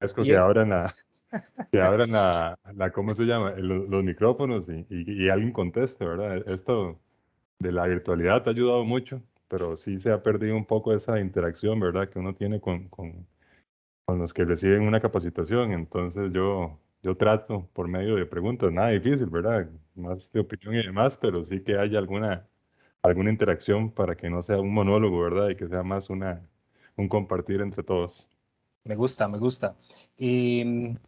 agradezco Y, que abran ¿cómo se llama? Los micrófonos y alguien conteste, ¿verdad? Esto de la virtualidad ha ayudado mucho, pero sí se ha perdido un poco esa interacción, ¿verdad? Que uno tiene con los que reciben una capacitación. Entonces yo trato por medio de preguntas, nada difícil, ¿verdad? Más de opinión y demás, pero sí que haya alguna interacción para que no sea un monólogo, ¿verdad? Y que sea más un compartir entre todos. me gusta, me gusta.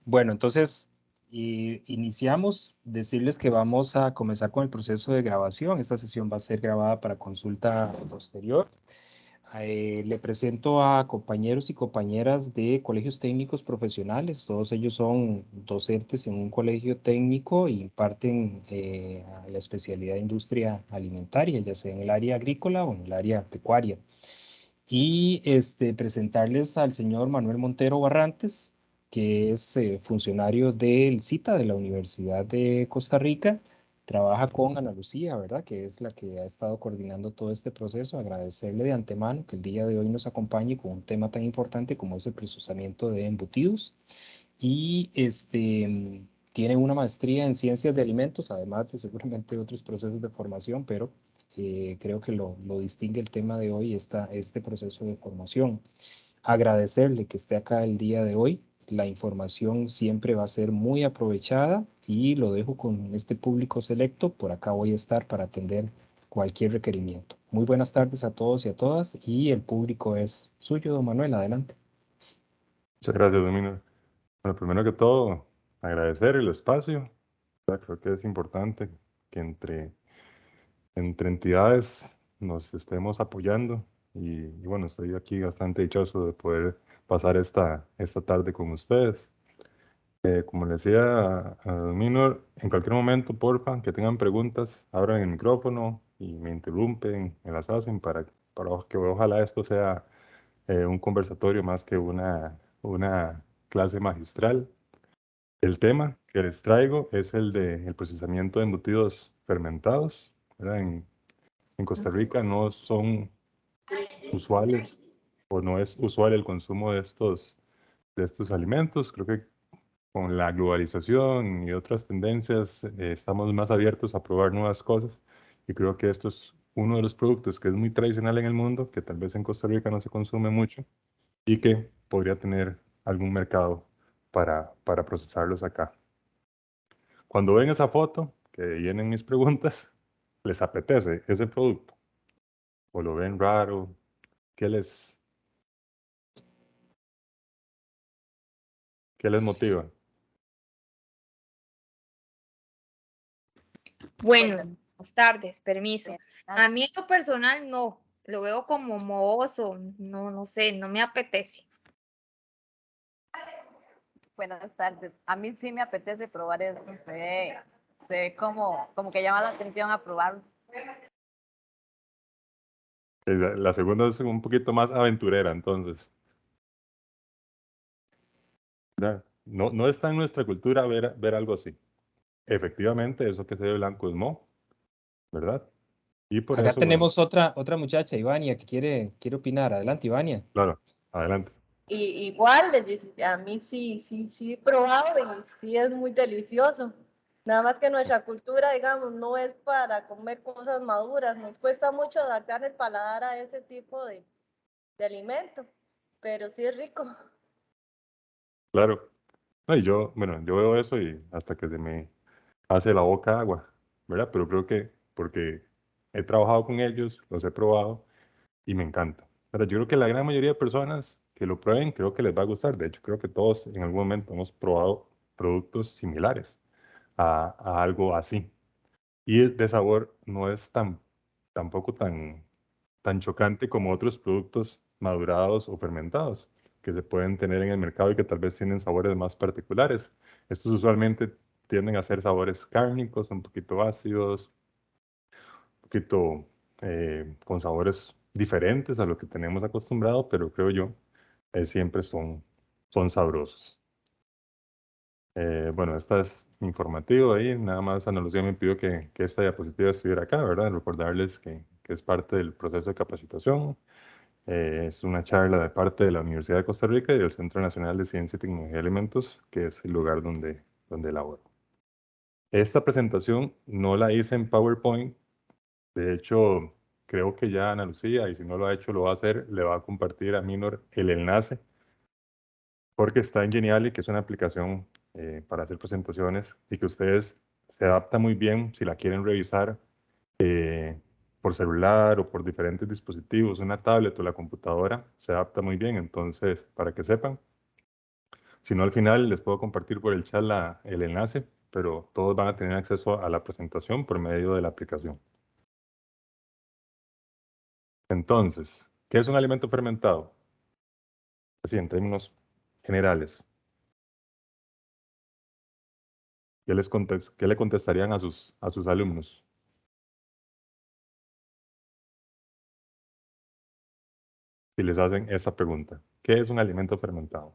Bueno, entonces iniciamos. Decirles que vamos a comenzar con el proceso de grabación. Esta sesión va a ser grabada para consulta posterior. Le presento a compañeros y compañeras de colegios técnicos profesionales. Todos ellos son docentes en un colegio técnico e imparten la especialidad de industria alimentaria, ya sea en el área agrícola o en el área pecuaria. Y presentarles al señor Manuel Montero Barrantes, que es funcionario del CITA de la Universidad de Costa Rica. Trabaja con Ana Lucía, ¿verdad? Que es la que ha estado coordinando todo este proceso. Agradecerle de antemano que el día de hoy nos acompañe con un tema tan importante como es el procesamiento de embutidos. Y tiene una maestría en ciencias de alimentos, además de seguramente otros procesos de formación, pero creo que lo distingue el tema de hoy, este proceso de formación. Agradecerle que esté acá el día de hoy. La información siempre va a ser muy aprovechada y lo dejo con este público selecto. Por acá voy a estar para atender cualquier requerimiento. Muy buenas tardes a todos y a todas y el público es suyo, don Manuel. Adelante. Muchas gracias, Domino. Bueno, primero que todo, agradecer el espacio. Creo que es importante que entre entidades nos estemos apoyando y bueno, estoy aquí bastante dichoso de poder pasar esta tarde con ustedes. Como le decía a Don Minor, en cualquier momento, porfa, que tengan preguntas, abran el micrófono y me interrumpen, me las hacen para que ojalá esto sea un conversatorio más que una clase magistral. El tema que les traigo es el de el procesamiento de embutidos fermentados, ¿verdad? En Costa Rica no son usuales o no es usual el consumo de estos alimentos. Creo que con la globalización y otras tendencias estamos más abiertos a probar nuevas cosas y creo que esto es uno de los productos que es muy tradicional en el mundo, que tal vez en Costa Rica no se consume mucho y que podría tener algún mercado para procesarlos acá. Cuando ven esa foto, que vienen mis preguntas, ¿les apetece ese producto? ¿O lo ven raro? ¿Qué les motiva? Bueno, buenas tardes, permiso. A mí en lo personal no, lo veo como mohoso, no, no sé, no me apetece. Buenas tardes. A mí sí me apetece probar eso. Se ve como que llama la atención a probarlo. La segunda es un poquito más aventurera, entonces. ¿Verdad? No está en nuestra cultura ver algo así. Efectivamente, eso que se ve blanco es moho, ¿verdad? Y por Acá eso, bueno, tenemos otra muchacha, Ivania, que quiere opinar. Adelante, Ivania. claro, adelante. Y igual, a mí sí he probado y sí es muy delicioso. Nada más que nuestra cultura, digamos, no es para comer cosas maduras. Nos cuesta mucho adaptar el paladar a ese tipo de alimento, pero sí es rico. Claro. No, y bueno, yo veo eso y hasta que se me hace la boca agua, ¿verdad? Pero creo que porque he trabajado con ellos, los he probado y me encanta. Pero yo creo que la gran mayoría de personas que lo prueben, creo que les va a gustar. De hecho, creo que todos en algún momento hemos probado productos similares a algo así. Y de sabor no es tampoco tan chocante como otros productos madurados o fermentados que se pueden tener en el mercado y que tal vez tienen sabores más particulares. Estos usualmente tienden a ser sabores cárnicos, un poquito ácidos, un poquito con sabores diferentes a lo que tenemos acostumbrado, pero creo yo, siempre son sabrosos. Bueno, esta es informativo ahí, nada más Ana Lucía me pidió que esta diapositiva estuviera acá, ¿verdad? Recordarles que es parte del proceso de capacitación Es una charla de parte de la Universidad de Costa Rica y del Centro Nacional de Ciencia y Tecnología de Alimentos, que es el lugar donde elaboro. Esta presentación no la hice en PowerPoint. De hecho, creo que ya Ana Lucía, y si no lo ha hecho, lo va a hacer, le va a compartir a Minor el enlace, porque está en Geniali, que es una aplicación para hacer presentaciones y que ustedes se adapta muy bien si la quieren revisar por celular o por diferentes dispositivos, una tablet o la computadora, se adapta muy bien. Entonces, para que sepan, si no al final les puedo compartir por el chat el enlace, pero todos van a tener acceso a la presentación por medio de la aplicación. Entonces, ¿qué es un alimento fermentado? Así, en términos generales. ¿Qué le contestarían a sus alumnos? Si les hacen esa pregunta. ¿Qué es un alimento fermentado?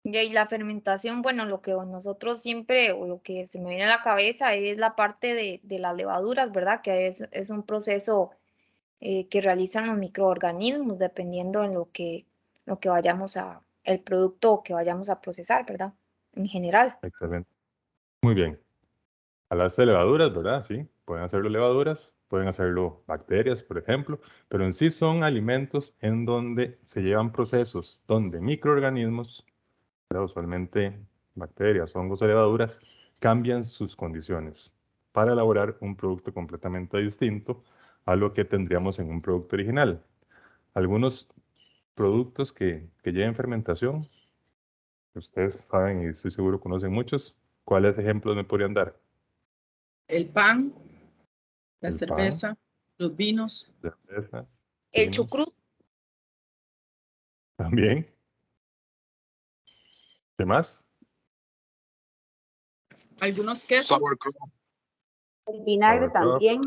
Y ahí la fermentación, bueno, lo que nosotros siempre, o lo que se me viene a la cabeza es la parte de las levaduras, ¿verdad? Que es un proceso que realizan los microorganismos dependiendo en lo que vayamos el producto que vayamos a procesar, ¿verdad? En general. Excelente. Muy bien. Hablaste de levaduras, ¿verdad? Sí, pueden hacerlo levaduras, pueden hacerlo bacterias, por ejemplo, pero en sí son alimentos en donde se llevan procesos donde microorganismos, ¿verdad? Usualmente bacterias, hongos o levaduras, cambian sus condiciones para elaborar un producto completamente distinto a lo que tendríamos en un producto original. Algunos productos que lleven fermentación, ustedes saben y estoy seguro conocen muchos. ¿Cuáles ejemplos me podrían dar? El pan, la El pan, cerveza, los vinos, cerveza, El vinos, chucrut, también. ¿Qué más? algunos quesos. Sauerkraut. El vinagre Sauerkraut, también.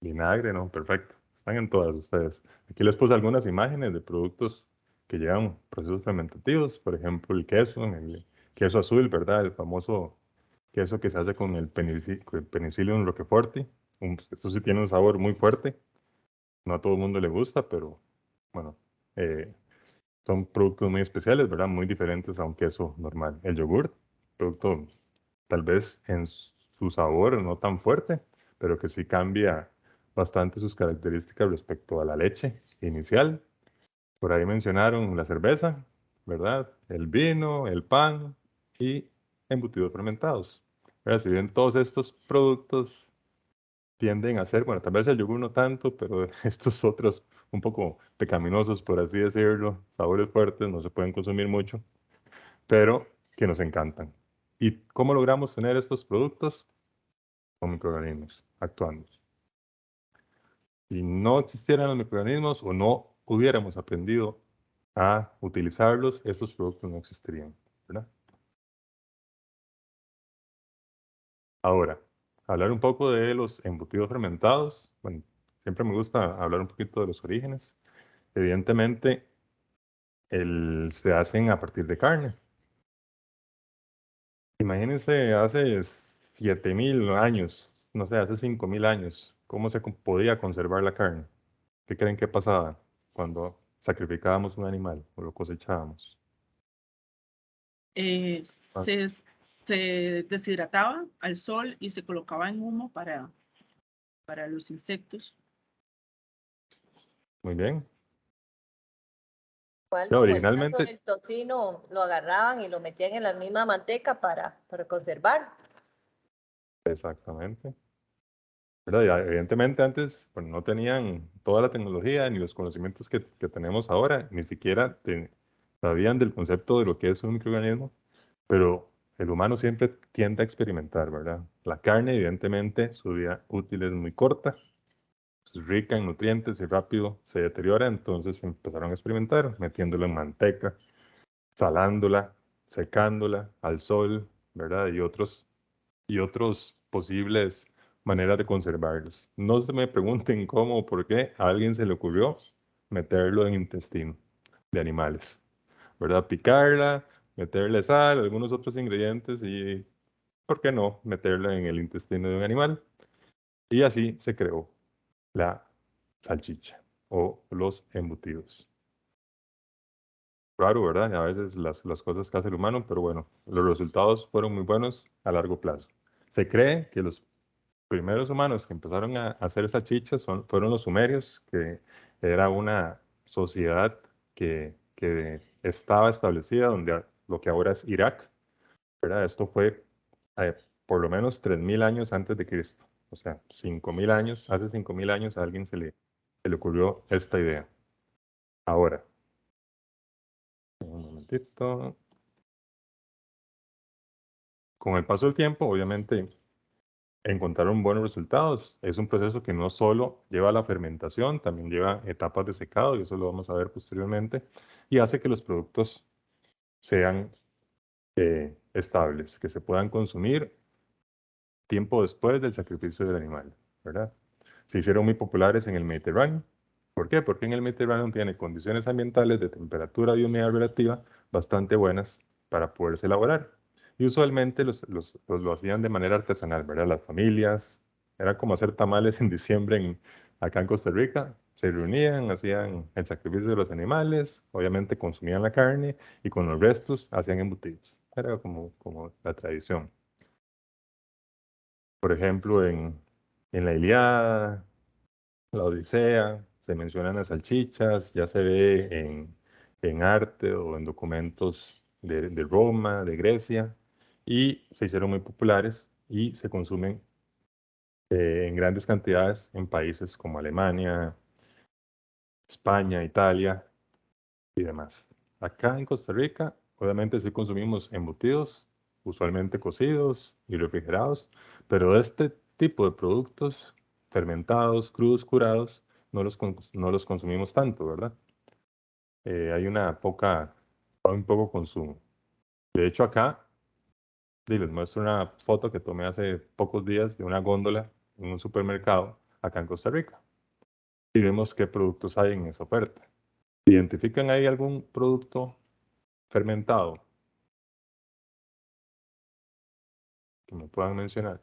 vinagre, ¿no? Perfecto. Están en todas ustedes. Aquí les puse algunas imágenes de productos que llevan procesos fermentativos. Por ejemplo, el queso azul, ¿verdad? El famoso queso que se hace con el Penicillium roqueforti. Esto sí tiene un sabor muy fuerte. No a todo el mundo le gusta, pero bueno, eh, son productos muy especiales, ¿verdad? Muy diferentes a un queso normal. El yogur, producto tal vez en su sabor no tan fuerte, pero que sí cambia bastante sus características respecto a la leche inicial. Por ahí mencionaron la cerveza, ¿verdad? El vino, el pan y embutidos fermentados. ¿Verdad? Si bien todos estos productos tienden a ser, bueno, tal vez el yogur no tanto, pero estos otros un poco pecaminosos, por así decirlo, sabores fuertes, no se pueden consumir mucho, pero que nos encantan. ¿Y cómo logramos tener estos productos? Con microorganismos actuando. Si no existieran los microorganismos o no hubiéramos aprendido a utilizarlos, estos productos no existirían, ¿verdad? Ahora, hablar un poco de los embutidos fermentados. Bueno, siempre me gusta hablar un poquito de los orígenes. Evidentemente, se hacen a partir de carne. Imagínense hace 7000 años, no sé, hace 5000 años, cómo se podía conservar la carne. ¿Qué creen que pasaba cuando sacrificábamos un animal o lo cosechábamos? Ah, Se deshidrataba al sol y se colocaba en humo para los insectos. muy bien. Igual Ya, como el caso originalmente, del tocino, lo agarraban y lo metían en la misma manteca para conservar. exactamente. ¿Verdad? Ya, evidentemente antes bueno, no tenían toda la tecnología ni los conocimientos que tenemos ahora, ni siquiera sabían del concepto de lo que es un microorganismo, pero el humano siempre tiende a experimentar, ¿verdad? La carne, evidentemente, su vida útil es muy corta, es rica en nutrientes y rápido se deteriora, entonces empezaron a experimentar, metiéndola en manteca, salándola, secándola al sol, ¿verdad? Y otros posibles maneras de conservarlos. No se me pregunten cómo o por qué a alguien se le ocurrió meterlo en intestino de animales, ¿verdad? Picarla, meterle sal, algunos otros ingredientes y ¿por qué no meterla en el intestino de un animal? Y así se creó la salchicha o los embutidos. Raro, ¿verdad? A veces las cosas que hace el humano, pero bueno, los resultados fueron muy buenos a largo plazo. Se cree que los primeros humanos que empezaron a hacer salchichas fueron los sumerios, que era una sociedad que estaba establecida donde lo que ahora es Irak, ¿verdad? Esto fue por lo menos 3000 años antes de Cristo. O sea, 5000 años, hace 5000 años a alguien se le ocurrió esta idea. Ahora, un momentito. Con el paso del tiempo, obviamente, encontraron buenos resultados. Es un proceso que no solo lleva a la fermentación, también lleva etapas de secado, y eso lo vamos a ver posteriormente, y hace que los productos sean estables, que se puedan consumir tiempo después del sacrificio del animal, ¿verdad? Se hicieron muy populares en el Mediterráneo. ¿Por qué? Porque en el Mediterráneo tiene condiciones ambientales de temperatura y humedad relativa bastante buenas para poderse elaborar. Y usualmente lo hacían de manera artesanal, ¿verdad? Las familias, era como hacer tamales en diciembre acá en Costa Rica. Se reunían, hacían el sacrificio de los animales, obviamente consumían la carne y con los restos hacían embutidos. Era como la tradición. Por ejemplo, en la Ilíada, la Odisea, se mencionan las salchichas, ya se ve en arte o en documentos de Roma, de Grecia, y se hicieron muy populares y se consumen en grandes cantidades en países como Alemania, España, Italia y demás. Acá en Costa Rica, obviamente sí consumimos embutidos, usualmente cocidos y refrigerados, pero este tipo de productos fermentados, crudos, curados, no los consumimos tanto, ¿verdad? Hay un poco consumo. De hecho, acá les muestro una foto que tomé hace pocos días de una góndola en un supermercado acá en Costa Rica. Y vemos qué productos hay en esa oferta. ¿Identifican ahí algún producto fermentado que me puedan mencionar?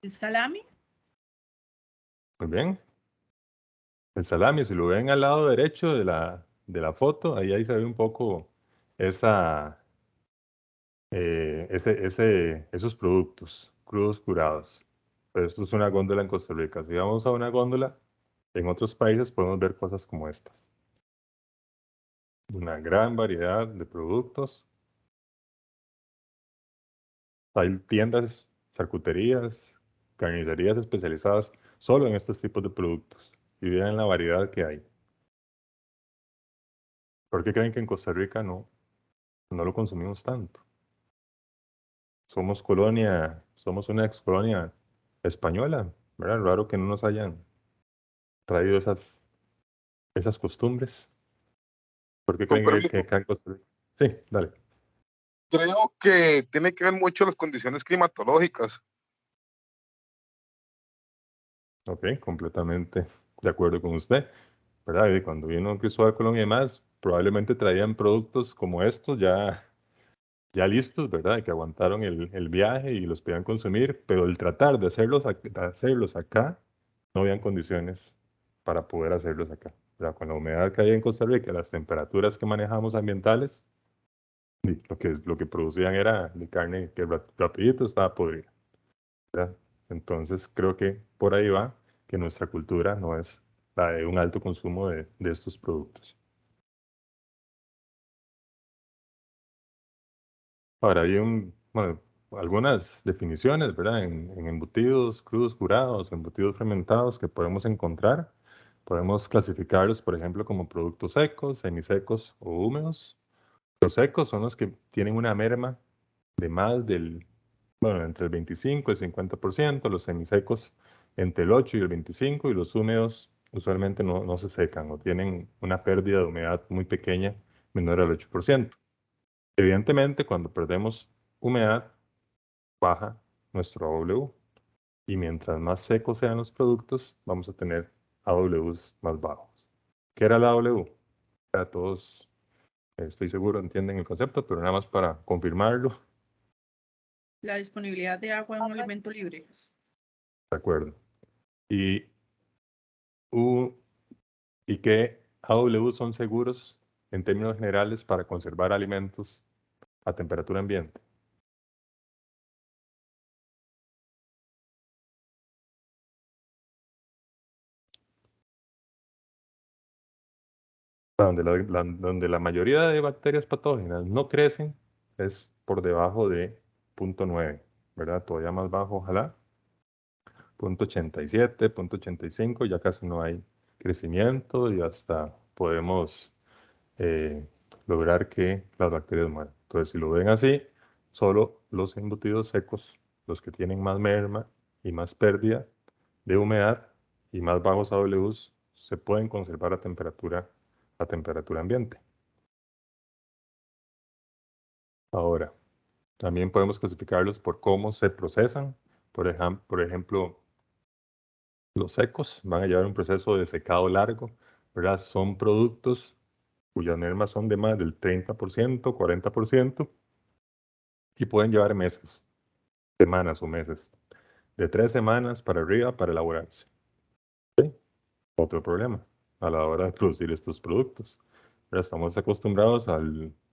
¿El salami? Muy bien. El salami, si lo ven al lado derecho de la foto, ahí se ve un poco esa, esos productos crudos curados. Pero esto es una góndola en Costa Rica. Si vamos a una góndola en otros países, podemos ver cosas como estas. Una gran variedad de productos. Hay tiendas, charcuterías, carnicerías especializadas solo en estos tipos de productos. Y vean la variedad que hay. ¿Por qué creen que en Costa Rica no lo consumimos tanto? Somos una ex colonia española, ¿verdad? Raro que no nos hayan traído esas costumbres. ¿Por qué Con creen permiso, que acá en Costa Rica? Sí, dale. creo que tiene que ver mucho las condiciones climatológicas. Ok, completamente de acuerdo con usted, ¿verdad? Y cuando vino Cristóbal Colón y demás, probablemente traían productos como estos ya listos, ¿verdad? Que aguantaron el viaje y los podían consumir, pero el tratar de hacerlos acá, no habían condiciones para poder hacerlos acá. ¿Verdad? Con la humedad que hay en Costa Rica, las temperaturas que manejamos ambientales, y lo que producían era de carne que rapidito estaba podrida, ¿verdad? Entonces creo que por ahí va que nuestra cultura no es la de un alto consumo de estos productos. Ahora, bueno, algunas definiciones, ¿verdad? En embutidos crudos curados, embutidos fermentados que podemos encontrar. Podemos clasificarlos, por ejemplo, como productos secos, semisecos o húmedos. Los secos son los que tienen una merma de bueno, entre el 25 y el 50%, los semisecos entre el 8 y el 25%, y los húmedos usualmente no se secan o tienen una pérdida de humedad muy pequeña, menor al 8%. Evidentemente, cuando perdemos humedad, baja nuestro AW. Y mientras más secos sean los productos, vamos a tener AWs más bajos. ¿Qué era la AW? Para todos, estoy seguro, entienden el concepto, pero nada más para confirmarlo. La disponibilidad de agua en un alimento libre. De acuerdo. Y que AW son seguros en términos generales para conservar alimentos a temperatura ambiente. Donde la mayoría de bacterias patógenas no crecen es por debajo de 0.9, ¿verdad? Todavía más bajo, ojalá. 0.87, 0.85, ya casi no hay crecimiento y hasta podemos lograr que las bacterias mueran. Entonces, si lo ven así, solo los embutidos secos, los que tienen más merma y más pérdida de humedad y más bajos AWs, se pueden conservar a temperatura ambiente. Ahora, también podemos clasificarlos por cómo se procesan. Por ejemplo, los secos van a llevar un proceso de secado largo, ¿verdad? Son productos cuyas mermas son de más del 30%, 40%, y pueden llevar meses, semanas o meses, de 3 semanas para arriba para elaborarse. ¿Sí? Otro problema a la hora de producir estos productos. Ya estamos acostumbrados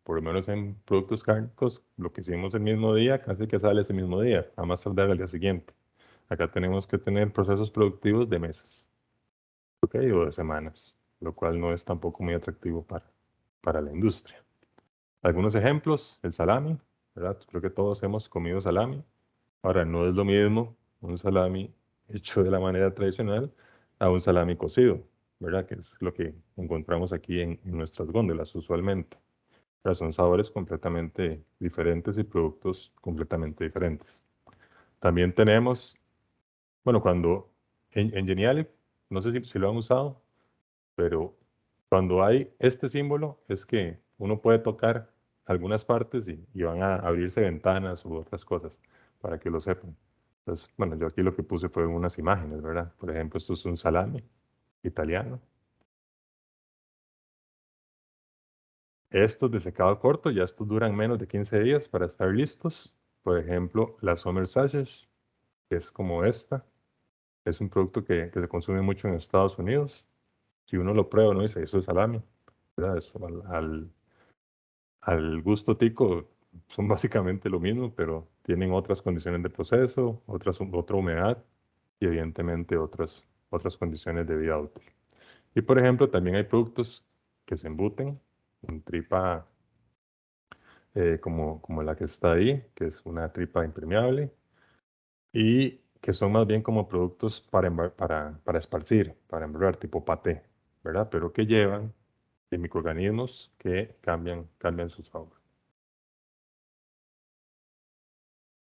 por lo menos en productos cárnicos, lo que hicimos el mismo día, casi que sale ese mismo día, a más tardar al día siguiente. Acá tenemos que tener procesos productivos de meses, ¿ok? O de semanas, lo cual no es tampoco muy atractivo para la industria. Algunos ejemplos, el salami, ¿verdad? Creo que todos hemos comido salami. Ahora, no es lo mismo un salami hecho de la manera tradicional a un salami cocido, ¿verdad? Que es lo que encontramos aquí en nuestras góndolas usualmente. Pero son sabores completamente diferentes y productos completamente diferentes. También tenemos, bueno, cuando en Geniali, no sé si lo han usado, pero cuando hay este símbolo es que uno puede tocar algunas partes y van a abrirse ventanas u otras cosas, para que lo sepan. Entonces, bueno, yo aquí lo que puse fue unas imágenes, ¿verdad? Por ejemplo, esto es un salami italiano. Estos de secado corto, ya estos duran menos de 15 días para estar listos. Por ejemplo, la Summer Sausage, que es como esta. Es un producto que se consume mucho en Estados Unidos. Si uno lo prueba, uno dice, eso es salami, ¿verdad? Eso al gusto tico son básicamente lo mismo, pero tienen otras condiciones de proceso, otra humedad y evidentemente otras condiciones de vida útil. Y por ejemplo, también hay productos que se embuten en tripa como la que está ahí, que es una tripa impermeable, y que son más bien como productos para esparcir, para embarrar, tipo paté, ¿verdad? Pero que llevan microorganismos que cambian su sabor.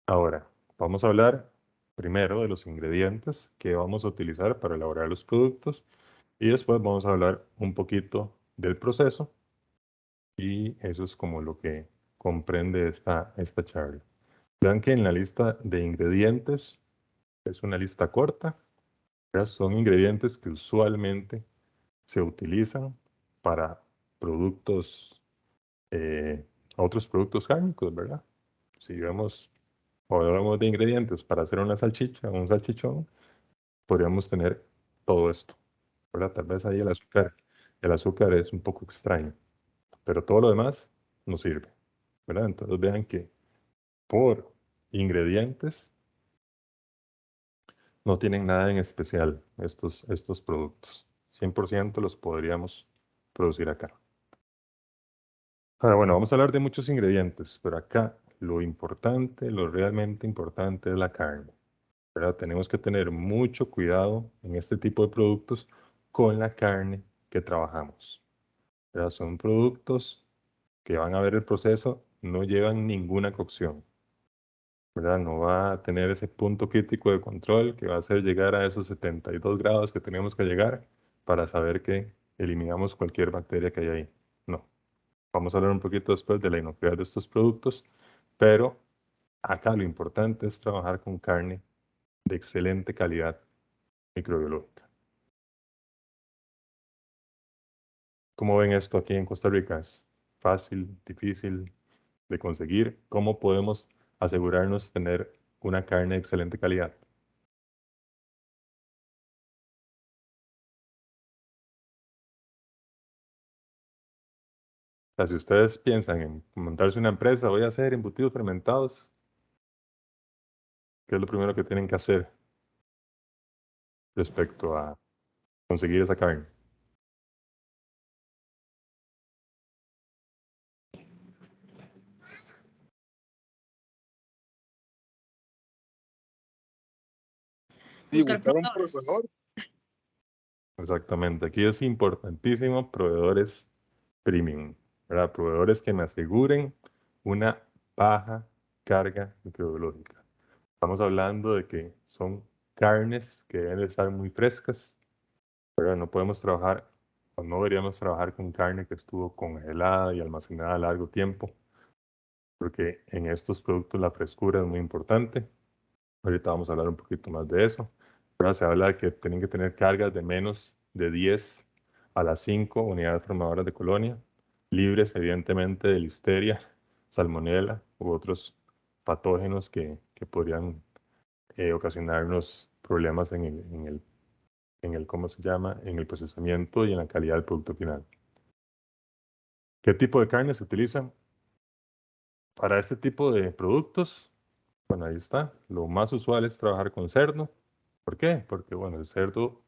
Ahora, vamos a hablar primero de los ingredientes que vamos a utilizar para elaborar los productos y después vamos a hablar un poquito del proceso y eso es como lo que comprende esta charla. Vean que en la lista de ingredientes es una lista corta, ¿verdad? Son ingredientes que usualmente se utilizan para productos, otros productos cárnicos, ¿verdad? Si vemos o hablamos de ingredientes para hacer una salchicha o un salchichón, podríamos tener todo esto, ¿verdad? Tal vez ahí el azúcar es un poco extraño, pero todo lo demás nos sirve, ¿verdad? Entonces vean que por ingredientes no tienen nada en especial estos productos. 100% los podríamos producir acá. Ahora, bueno, vamos a hablar de muchos ingredientes, pero acá lo importante, lo realmente importante es la carne, ¿verdad? Tenemos que tener mucho cuidado en este tipo de productos con la carne que trabajamos, ¿verdad? Son productos que van a ver el proceso, no llevan ninguna cocción, ¿verdad? No va a tener ese punto crítico de control que va a hacer llegar a esos 72 grados que tenemos que llegar para saber que eliminamos cualquier bacteria que hay ahí. No. Vamos a hablar un poquito después de la inocuidad de estos productos, pero acá lo importante es trabajar con carne de excelente calidad microbiológica. ¿Cómo ven esto aquí en Costa Rica? ¿Es fácil, difícil de conseguir? ¿Cómo podemos asegurarnos de tener una carne de excelente calidad? O sea, si ustedes piensan en montarse una empresa, voy a hacer embutidos fermentados, ¿qué es lo primero que tienen que hacer respecto a conseguir esa carne? Y Buscar buscar un proveedores. proveedor. Exactamente, aquí es importantísimo proveedores premium, ¿verdad? Proveedores que me aseguren una baja carga microbiológica. Estamos hablando de que son carnes que deben de estar muy frescas, ¿verdad? No podemos trabajar, o no deberíamos trabajar con carne que estuvo congelada y almacenada a largo tiempo, porque en estos productos la frescura es muy importante. Ahorita vamos a hablar un poquito más de eso. Ahora se habla de que tienen que tener cargas de menos de 10 a las 5 unidades formadoras de colonia, libres evidentemente de listeria, salmonela u otros patógenos que podrían ocasionarnos problemas en el, ¿cómo se llama? En el procesamiento y en la calidad del producto final. ¿Qué tipo de carne se utilizan para este tipo de productos? Bueno, ahí está. Lo más usual es trabajar con cerdo. ¿Por qué? Porque, bueno, el cerdo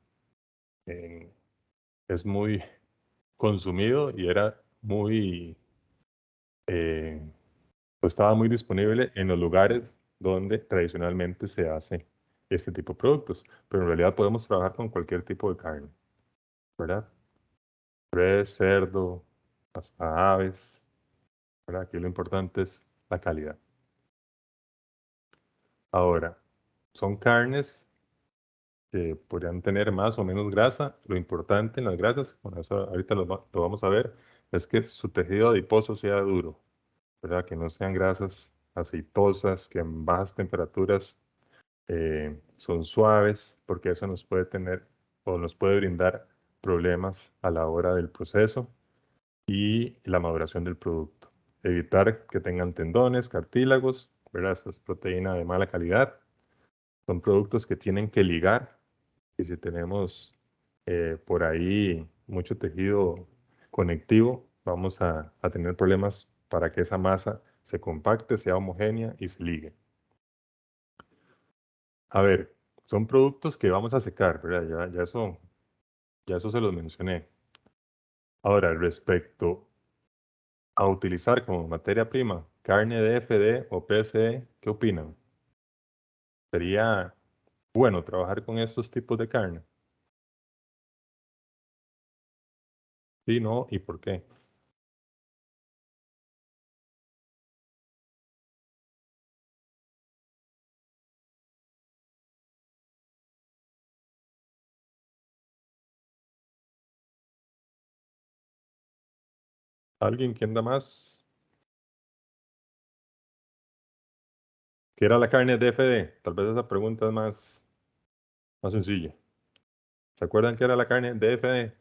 eh, es muy consumido y era muy, eh, pues estaba muy disponible en los lugares donde tradicionalmente se hace este tipo de productos. Pero en realidad podemos trabajar con cualquier tipo de carne, ¿verdad? Res, cerdo, hasta aves, ¿verdad? Aquí lo importante es la calidad. Ahora, son carnes que podrían tener más o menos grasa. Lo importante en las grasas, bueno, eso ahorita lo vamos a ver, es que su tejido adiposo sea duro, ¿verdad? Que no sean grasas aceitosas, que en bajas temperaturas son suaves, porque eso nos puede tener o nos puede brindar problemas a la hora del proceso y la maduración del producto. Evitar que tengan tendones, cartílagos, ¿verdad? Eso es proteína de mala calidad. Son productos que tienen que ligar, y si tenemos por ahí mucho tejido conectivo, vamos a tener problemas para que esa masa se compacte, sea homogénea y se ligue. A ver, son productos que vamos a secar, ¿verdad? Ya eso se los mencioné. Ahora, respecto a utilizar como materia prima carne de FD o PSE, ¿qué opinan? ¿Sería bueno trabajar con estos tipos de carne? Sí, no, ¿y por qué? ¿Alguien quién da más? ¿Qué era la carne DFD? Tal vez esa pregunta es más sencilla. ¿Se acuerdan qué era la carne DFD?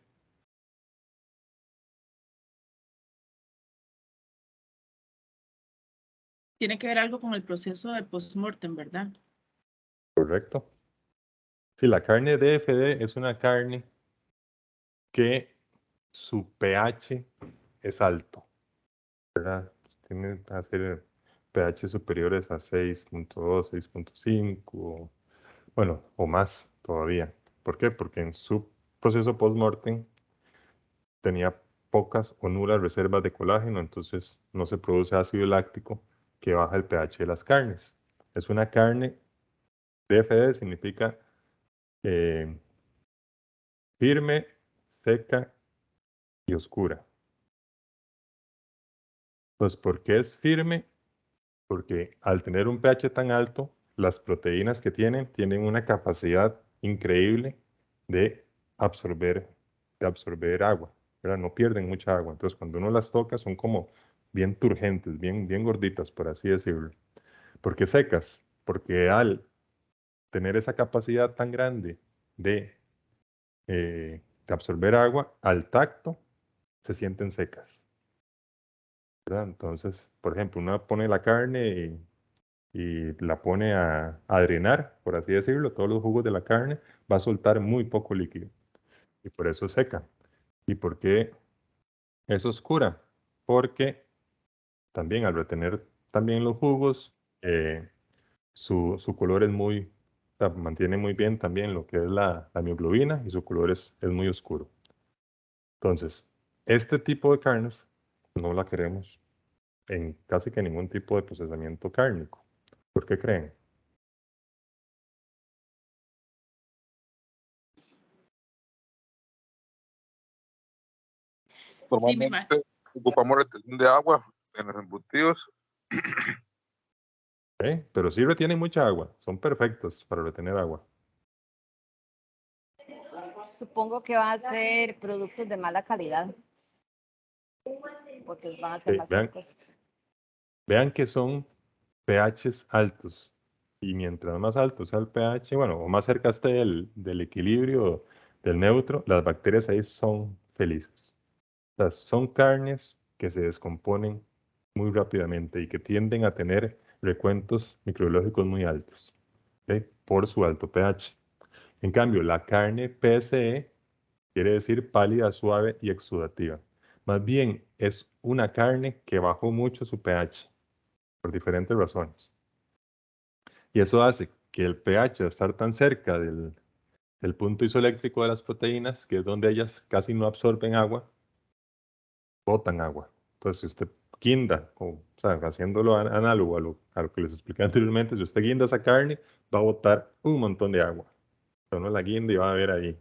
Tiene que ver algo con el proceso de post-mortem, ¿verdad? Correcto. Sí, la carne DFD es una carne que su pH es alto, ¿verdad? Tiene que ser pH superiores a 6.2, 6.5, bueno, o más todavía. ¿Por qué? Porque en su proceso post-mortem tenía pocas o nulas reservas de colágeno, entonces no se produce ácido láctico que baja el pH de las carnes. Es una carne, DFD significa eh, firme, seca y oscura. Pues, ¿por qué es firme? Porque al tener un pH tan alto, las proteínas que tienen una capacidad increíble de absorber, de absorber agua, ¿verdad? No pierden mucha agua. Entonces, cuando uno las toca, son como bien turgentes, bien gorditas, por así decirlo. ¿Por qué secas? Porque al tener esa capacidad tan grande de absorber agua, al tacto se sienten secas, ¿verdad? Entonces, por ejemplo, uno pone la carne y la pone a drenar, por así decirlo, todos los jugos de la carne, va a soltar muy poco líquido y por eso es seca. ¿Y por qué es oscura? Porque también al retener también los jugos, su color es muy, o sea, mantiene muy bien también lo que es la mioglobina y su color es muy oscuro. Entonces, este tipo de carnes no la queremos en casi que ningún tipo de procesamiento cárnico. ¿Por qué creen? Normalmente ocupamos retención de agua en los embutidos. Pero sí retienen mucha agua, son perfectos para retener agua. Supongo que van a ser productos de mala calidad. Porque van a ser más secos. Vean que son pHs altos. Y mientras más alto sea el pH, bueno, o más cerca esté del equilibrio del neutro, las bacterias ahí son felices. O sea, son carnes que se descomponen muy rápidamente y que tienden a tener recuentos microbiológicos muy altos, ¿ok? Por su alto pH. En cambio, la carne PSE quiere decir pálida, suave y exudativa. Más bien es una carne que bajó mucho su pH por diferentes razones. Y eso hace que el pH, al estar tan cerca del punto isoeléctrico de las proteínas, que es donde ellas casi no absorben agua, botan agua. Entonces, si usted guinda, o sea, haciéndolo análogo a lo que les expliqué anteriormente, si usted guinda esa carne, va a botar un montón de agua. Pero no la guinda y va a ver ahí.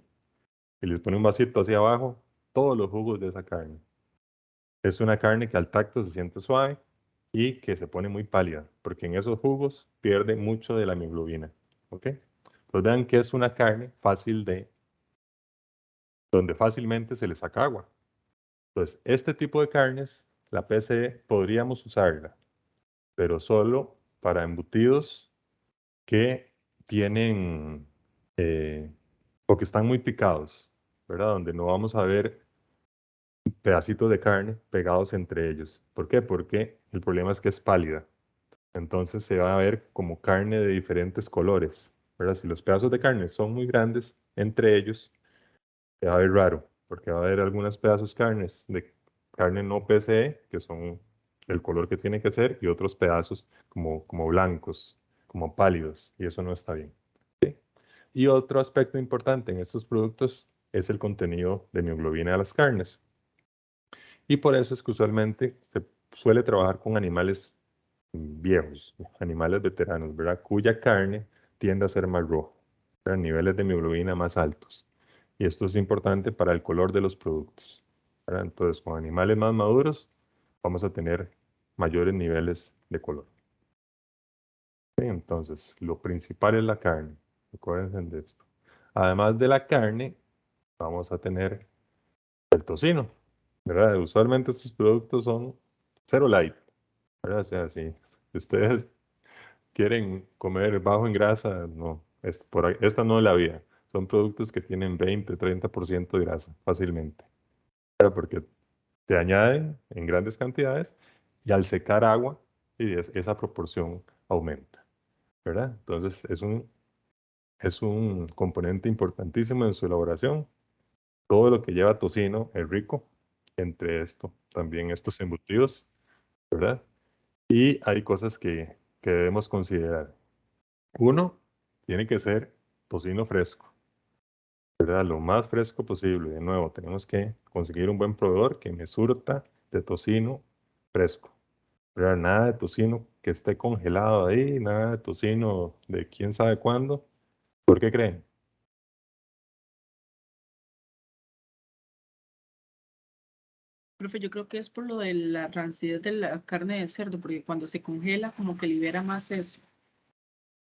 Y les pone un vasito hacia abajo, todos los jugos de esa carne. Es una carne que al tacto se siente suave y que se pone muy pálida, porque en esos jugos pierde mucho de la hemoglobina. ¿Ok? Entonces vean que es una carne fácil donde fácilmente se le saca agua. Entonces, este tipo de carnes, la PCE, podríamos usarla, pero solo para embutidos que tienen o que están muy picados, ¿verdad? Donde no vamos a ver pedacitos de carne pegados entre ellos. ¿Por qué? Porque el problema es que es pálida. Entonces se va a ver como carne de diferentes colores, ¿verdad? Si los pedazos de carne son muy grandes entre ellos, se va a ver raro, porque va a haber algunos pedazos de carne no PCE, que son el color que tiene que ser, y otros pedazos como blancos, como pálidos, y eso no está bien. ¿Sí? Y otro aspecto importante en estos productos es el contenido de mioglobina de las carnes. Y por eso es que usualmente se suele trabajar con animales viejos, animales veteranos, ¿verdad? Cuya carne tiende a ser más roja, ¿verdad? Niveles de hemoglobina más altos. Y esto es importante para el color de los productos, ¿verdad? Entonces, con animales más maduros vamos a tener mayores niveles de color. ¿Sí? Entonces, lo principal es la carne. Acuérdense de esto. Además de la carne, vamos a tener el tocino, ¿verdad? Usualmente estos productos son cero light, ¿verdad? O sea, si ustedes quieren comer bajo en grasa, no, esta no es la vía. Son productos que tienen 20, 30% de grasa fácilmente. Pero porque te añaden en grandes cantidades y al secar agua, y esa proporción aumenta, ¿verdad? Entonces es un componente importantísimo en su elaboración. Todo lo que lleva tocino es rico, entre esto también estos embutidos, ¿verdad? Y hay cosas que debemos considerar. Uno, tiene que ser tocino fresco, ¿verdad? Lo más fresco posible. De nuevo, tenemos que conseguir un buen proveedor que me surta de tocino fresco, ¿verdad? Nada de tocino que esté congelado ahí, nada de tocino de quién sabe cuándo. ¿Por qué creen? Profe, yo creo que es por lo de la rancidez de la carne de cerdo, porque cuando se congela como que libera más eso.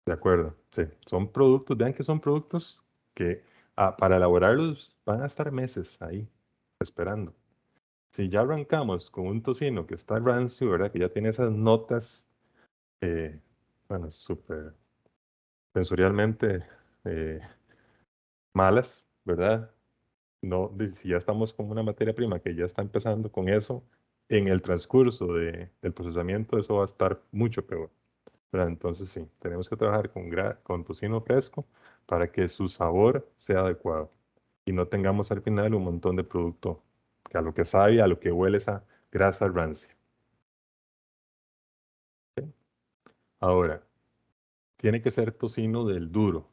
De acuerdo, sí. Son productos, vean que son productos que para elaborarlos van a estar meses ahí esperando. Si ya arrancamos con un tocino que está rancio, ¿verdad? Que ya tiene esas notas, bueno, súper sensorialmente malas, ¿verdad? No, si ya estamos con una materia prima que ya está empezando con eso, en el transcurso del procesamiento eso va a estar mucho peor, ¿verdad? Entonces sí, tenemos que trabajar con tocino fresco para que su sabor sea adecuado y no tengamos al final un montón de producto que a lo que sabe, a lo que huele esa grasa rancia. ¿Ok? Ahora, tiene que ser tocino del duro,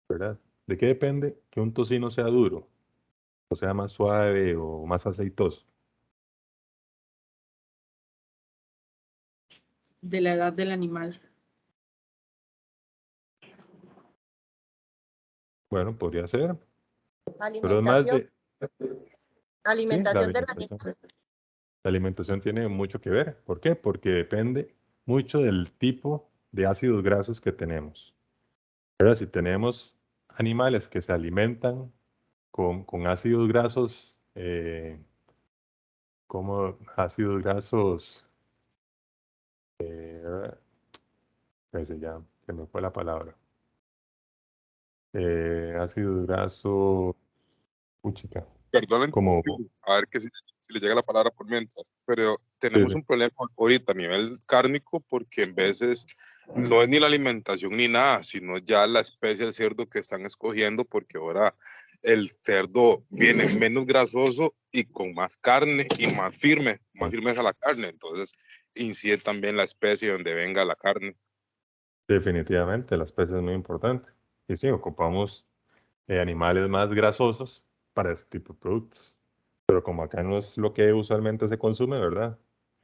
¿verdad? ¿De qué depende que un tocino sea duro? O sea, más suave o más aceitoso. De la edad del animal. Bueno, podría ser, pero es más Alimentación, de... Sí, la alimentación del alimentación. animal. La alimentación tiene mucho que ver. ¿Por qué? Porque depende mucho del tipo de ácidos grasos que tenemos. Pero si tenemos animales que se alimentan con ácidos grasos, como ácidos grasos, ese ya se me fue la palabra. Ácidos grasos, puchica, Perdonen, como, a ver que si le llega la palabra por mientras, pero sí, tenemos sí, un problema ahorita a nivel cárnico porque en veces no es ni la alimentación ni nada, sino ya la especie del cerdo que están escogiendo porque ahora el cerdo viene menos grasoso y con más carne y más firmeza la carne, entonces incide también la especie donde venga la carne. definitivamente la especie es muy importante. Y sí, ocupamos animales más grasosos para este tipo de productos. Pero como acá no es lo que usualmente se consume, ¿verdad?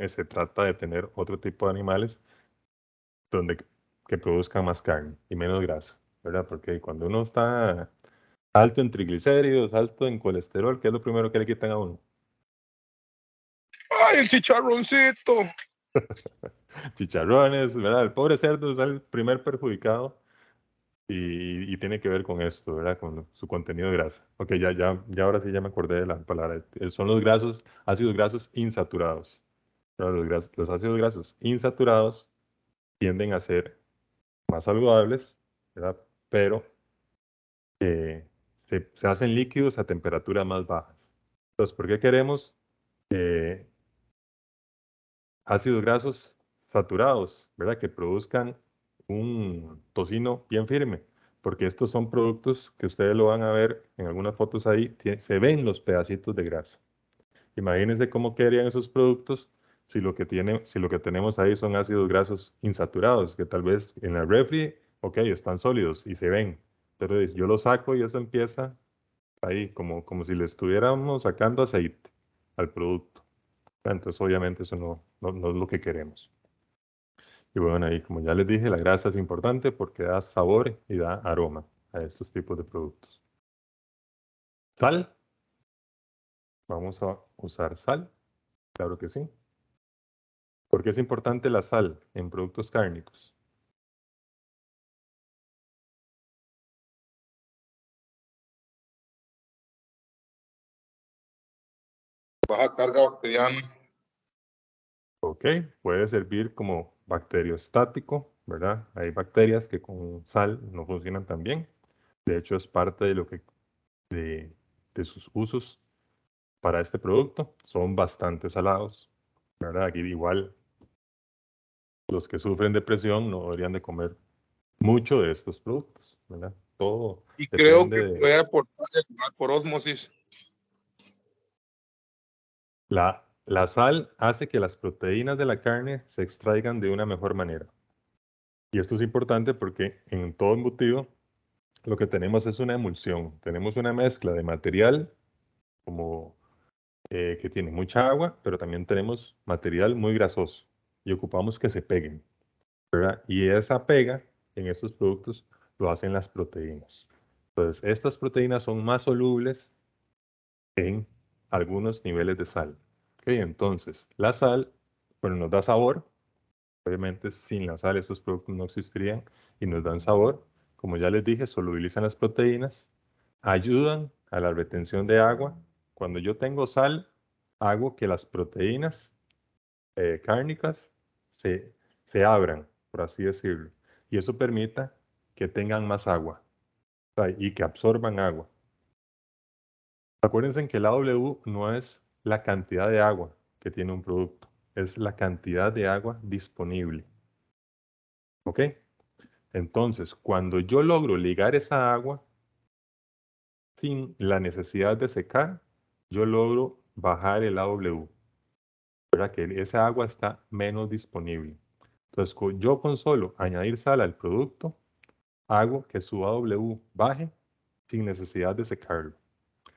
Se trata de tener otro tipo de animales donde que produzcan más carne y menos grasa, ¿verdad? Porque cuando uno está alto en triglicéridos, alto en colesterol, ¿qué es lo primero que le quitan a uno? ¡Ay, el chicharroncito! Chicharrones, ¿verdad? El pobre cerdo es el primer perjudicado y tiene que ver con esto, ¿verdad? Con su contenido de grasa. Ok, ya ahora sí ya me acordé de la palabra. Son los grasos, ácidos grasos insaturados. ¿Verdad? Los ácidos grasos insaturados tienden a ser más saludables, ¿verdad? Pero se hacen líquidos a temperaturas más bajas. Entonces, ¿por qué queremos eh, ácidos grasos saturados, ¿verdad? Que produzcan un tocino bien firme, porque estos son productos que ustedes lo van a ver en algunas fotos ahí, se ven los pedacitos de grasa. Imagínense cómo quedarían esos productos si lo que tenemos ahí son ácidos grasos insaturados, que tal vez en la refri, ok, están sólidos y se ven, pero yo lo saco y eso empieza ahí como si le estuviéramos sacando aceite al producto. Entonces, obviamente, eso no es lo que queremos. Y bueno, ahí como ya les dije, la grasa es importante porque da sabor y da aroma a estos tipos de productos. Sal. Vamos a usar sal. Claro que sí. ¿Por qué es importante la sal en productos cárnicos? Baja carga bacteriana. Ok, puede servir como bacteriostático, ¿verdad? Hay bacterias que con sal no funcionan tan bien. De hecho, es parte de de sus usos para este producto. Son bastante salados, ¿verdad? Aquí igual los que sufren depresión no deberían de comer mucho de estos productos, ¿verdad? Todo Y creo depende que de... puede aportar y ayudar por ósmosis. La sal hace que las proteínas de la carne se extraigan de una mejor manera. Y esto es importante porque en todo embutido lo que tenemos es una emulsión. Tenemos una mezcla de material como que tiene mucha agua, pero también tenemos material muy grasoso y ocupamos que se peguen, ¿verdad? Y esa pega en estos productos lo hacen las proteínas. Entonces, estas proteínas son más solubles en algunos niveles de sal. ¿Ok? Entonces, la sal, bueno, nos da sabor. Obviamente, sin la sal estos productos no existirían y nos dan sabor. Como ya les dije, solubilizan las proteínas, ayudan a la retención de agua. Cuando yo tengo sal, hago que las proteínas cárnicas se abran, por así decirlo. Y eso que tengan más agua, o sea, y que absorban agua. Acuérdense que la W no es la cantidad de agua que tiene un producto, es la cantidad de agua disponible. ¿Ok? Entonces, cuando yo logro ligar esa agua sin la necesidad de secar, yo logro bajar el AW, ¿verdad? Que esa agua está menos disponible. Entonces, yo con solo añadir sal al producto, hago que su AW baje sin necesidad de secarlo.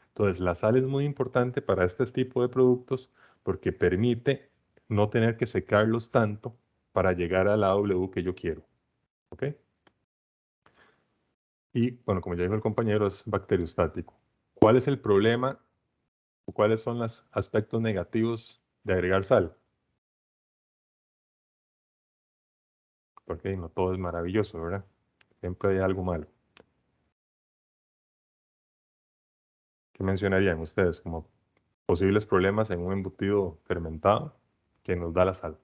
Entonces, la sal es muy importante para este tipo de productos porque permite no tener que secarlos tanto para llegar a la AW que yo quiero. ¿Ok? Y, bueno, como ya dijo el compañero, es bacteriostático. ¿Cuál es el problema o cuáles son los aspectos negativos de agregar sal? Porque no todo es maravilloso, ¿verdad? Siempre hay algo malo. ¿Qué mencionarían ustedes como posibles problemas en un embutido fermentado que nos da la sal?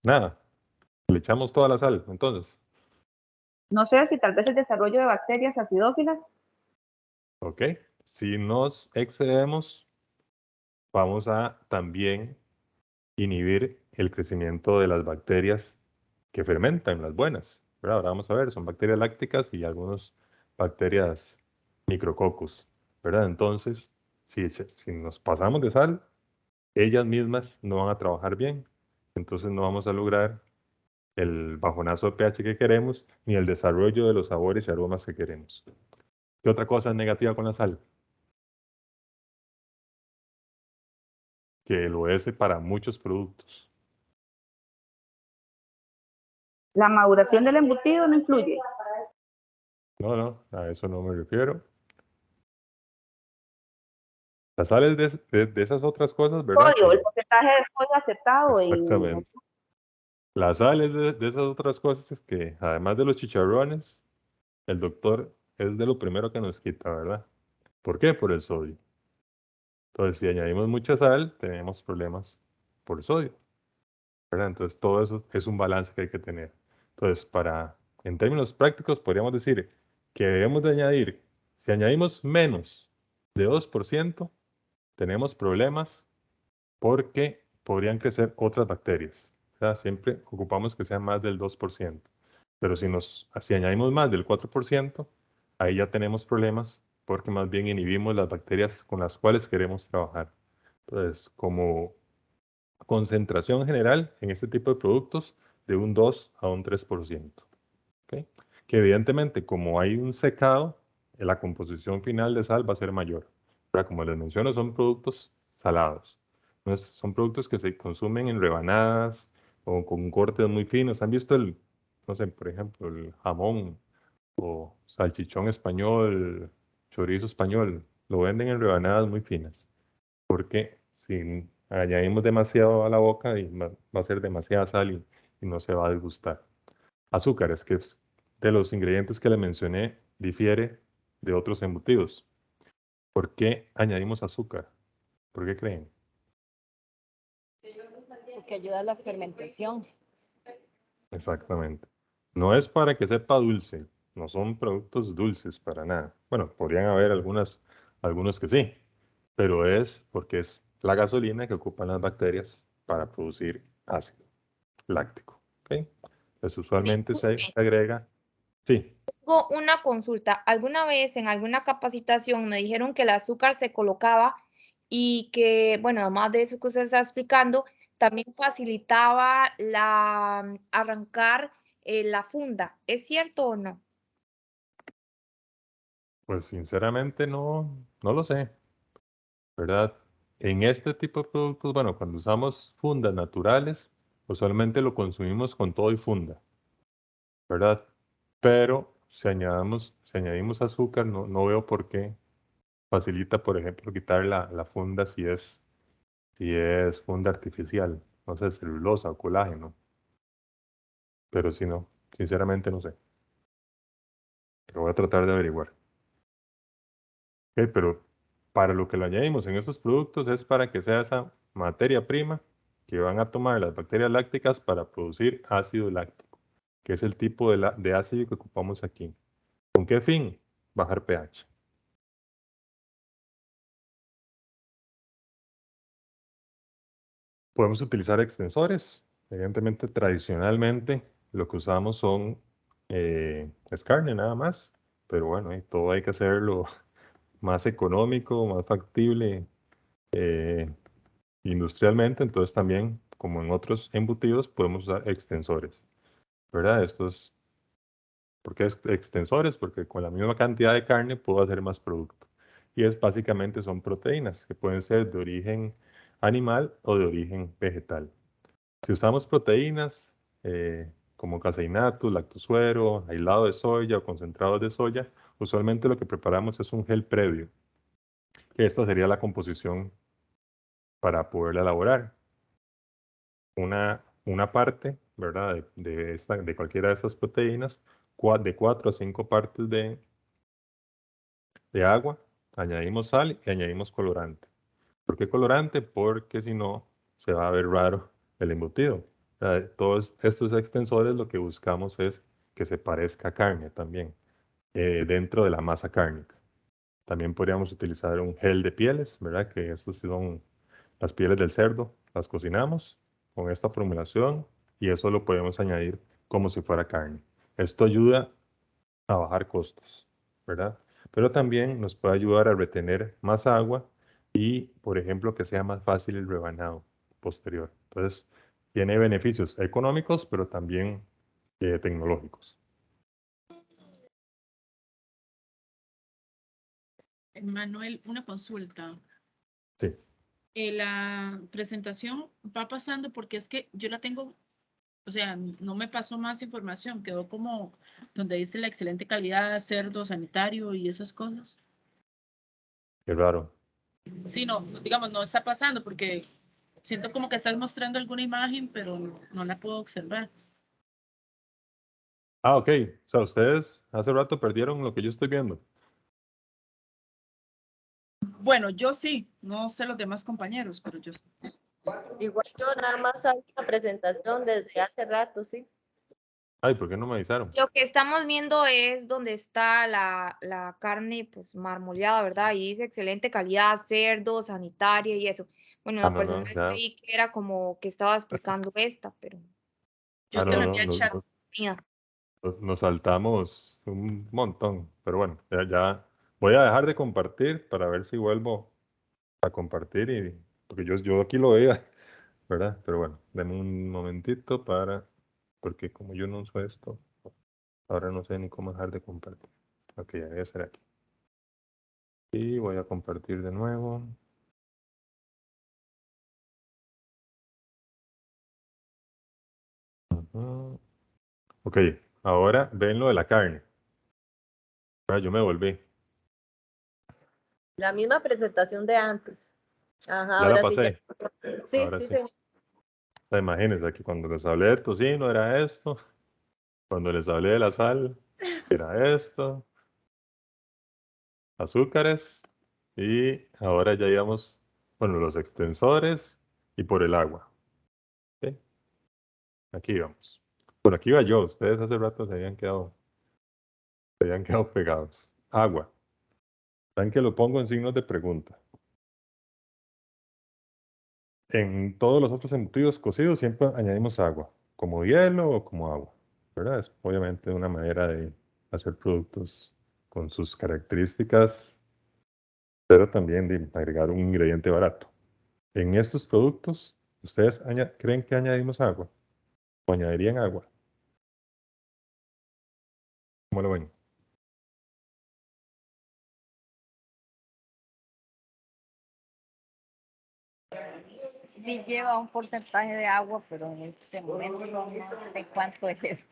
Nada. Le echamos toda la sal, entonces. No sé si tal vez el desarrollo de bacterias acidófilas. ¿Ok? Si nos excedemos, vamos a también inhibir el crecimiento de las bacterias que fermentan, las buenas, ¿verdad? Ahora vamos a ver, son bacterias lácticas y algunas bacterias micrococcus, ¿verdad? Entonces, si nos pasamos de sal, ellas mismas no van a trabajar bien, entonces no vamos a lograr el bajonazo de pH que queremos, ni el desarrollo de los sabores y aromas que queremos. ¿Qué otra cosa es negativa con la sal? Que lo es para muchos productos. La maduración del embutido no influye. No, a eso no me refiero. La sal es de esas otras cosas, ¿verdad? Sodio, el porcentaje de sodio aceptado. Exactamente. La sal es de esas otras cosas que, además de los chicharrones, el doctor es de lo primero que nos quita, ¿verdad? ¿Por qué? Por el sodio. Entonces, si añadimos mucha sal, tenemos problemas por sodio, ¿verdad? Entonces, todo eso es un balance que hay que tener. Entonces, en términos prácticos, podríamos decir que debemos de añadir, si añadimos menos de 2%, tenemos problemas porque podrían crecer otras bacterias. O sea, siempre ocupamos que sea más del 2%. Pero si añadimos más del 4%, ahí ya tenemos problemas porque más bien inhibimos las bacterias con las cuales queremos trabajar. Entonces, como concentración general en este tipo de productos, de un 2 a un 3%. ¿Ok? Que evidentemente, como hay un secado, la composición final de sal va a ser mayor. Pero como les menciono, son productos salados. Son productos que se consumen en rebanadas o con cortes muy finos. ¿Han visto no sé, por ejemplo, el jamón o salchichón español, chorizo español? Lo venden en rebanadas muy finas. Porque si añadimos demasiado a la boca, va a ser demasiada sal y no se va a degustar. Azúcares, que es de los ingredientes que le mencioné, difiere de otros embutidos. ¿Por qué añadimos azúcar? ¿Por qué creen? Porque ayuda a la fermentación. Exactamente. No es para que sepa dulce, no son productos dulces para nada. Bueno, podrían haber algunos que sí, pero es porque es la gasolina que ocupan las bacterias para producir ácido láctico. ¿Ok? Pues usualmente se Disculpe, agrega. Sí, tengo una consulta. Alguna vez en alguna capacitación me dijeron que el azúcar se colocaba y que, bueno, además de eso que usted está explicando, también facilitaba arrancar la funda. ¿Es cierto o no? pues sinceramente no lo sé, ¿verdad? En este tipo de productos, bueno, cuando usamos fundas naturales, usualmente lo consumimos con todo y funda, ¿verdad? Pero si añadimos azúcar, no veo por qué facilita, por ejemplo, quitar la funda si es funda artificial, no sé, celulosa o colágeno, pero si no, sinceramente no sé. Pero voy a tratar de averiguar. Ok, pero para lo que lo añadimos en estos productos es para que sea esa materia prima que van a tomar las bacterias lácticas para producir ácido láctico, que es el tipo de ácido que ocupamos aquí. ¿Con qué fin? Bajar pH. Podemos utilizar extensores. Evidentemente, tradicionalmente, lo que usamos es carne nada más. Pero bueno, todo hay que hacerlo más económico, más factible industrialmente. Entonces también, como en otros embutidos, podemos usar extensores, ¿verdad? ¿Por qué extensores? Porque con la misma cantidad de carne puedo hacer más producto. Y básicamente son proteínas que pueden ser de origen animal o de origen vegetal. Si usamos proteínas como caseinato, lactosuero, aislado de soya o concentrados de soya, usualmente lo que preparamos es un gel previo, que esta sería la composición para poderla elaborar. Una parte, ¿verdad? De cualquiera de estas proteínas, de 4 a 5 partes de agua, añadimos sal y añadimos colorante. ¿Por qué colorante? Porque si no, se va a ver raro el embutido. Todos estos extensores lo que buscamos es que se parezca a carne también, dentro de la masa cárnica. También podríamos utilizar un gel de pieles, ¿verdad? Que estos son las pieles del cerdo, las cocinamos con esta formulación y eso lo podemos añadir como si fuera carne. Esto ayuda a bajar costos, ¿verdad? Pero también nos puede ayudar a retener más agua y, por ejemplo, que sea más fácil el rebanado posterior. Entonces, tiene beneficios económicos, pero también tecnológicos. Manuel, una consulta. Sí. La presentación va pasando porque es que yo la tengo, o sea, no me pasó más información, quedó como donde dice la excelente calidad, cerdo sanitario y esas cosas. Qué raro. Sí, no, digamos, no está pasando porque siento como que estás mostrando alguna imagen, pero no la puedo observar. Ah, ok. O sea, ustedes hace rato perdieron lo que yo estoy viendo. Bueno, yo sí, no sé los demás compañeros, pero yo sí. Igual yo nada más hago una presentación desde hace rato, sí. Ay, ¿por qué no me avisaron? Lo que estamos viendo es donde está la carne pues marmoleada, ¿verdad? Y dice excelente calidad, cerdo, sanitaria y eso. Bueno, Ah, la no, persona no, que ya. vi que era como que estaba explicando esta, pero Yo Ah, te no, lo no, envié al chat. mira, nos saltamos un montón. Pero bueno, ya voy a dejar de compartir para ver si vuelvo a compartir porque yo aquí lo veía, ¿verdad? Pero bueno, denme un momentito porque como yo no uso esto, ahora no sé ni cómo dejar de compartir. Ok, ya voy a hacer aquí. Y voy a compartir de nuevo. Ujú. Ok, ahora ven lo de la carne. Ah, yo me volví. La misma presentación de antes. Ajá, Ya la ahora sí ya. pasé. Sí, Ahora sí, sí. sí. Imagínense que cuando les hablé de tocino era esto. Cuando les hablé de la sal era esto. Azúcares. Y ahora ya íbamos, bueno, los extensores y por el agua. ¿Ok? Aquí vamos. Bueno, aquí iba yo. Ustedes hace rato se habían quedado pegados. Agua. Saben que lo pongo en signos de pregunta. En todos los otros embutidos cocidos siempre añadimos agua, como hielo o como agua, ¿verdad? Es obviamente una manera de hacer productos con sus características, pero también de agregar un ingrediente barato. En estos productos, ¿ustedes creen que añadimos agua? ¿O añadirían agua? ¿Cómo lo ven? Sí lleva un porcentaje de agua, pero en este momento no sé cuánto es.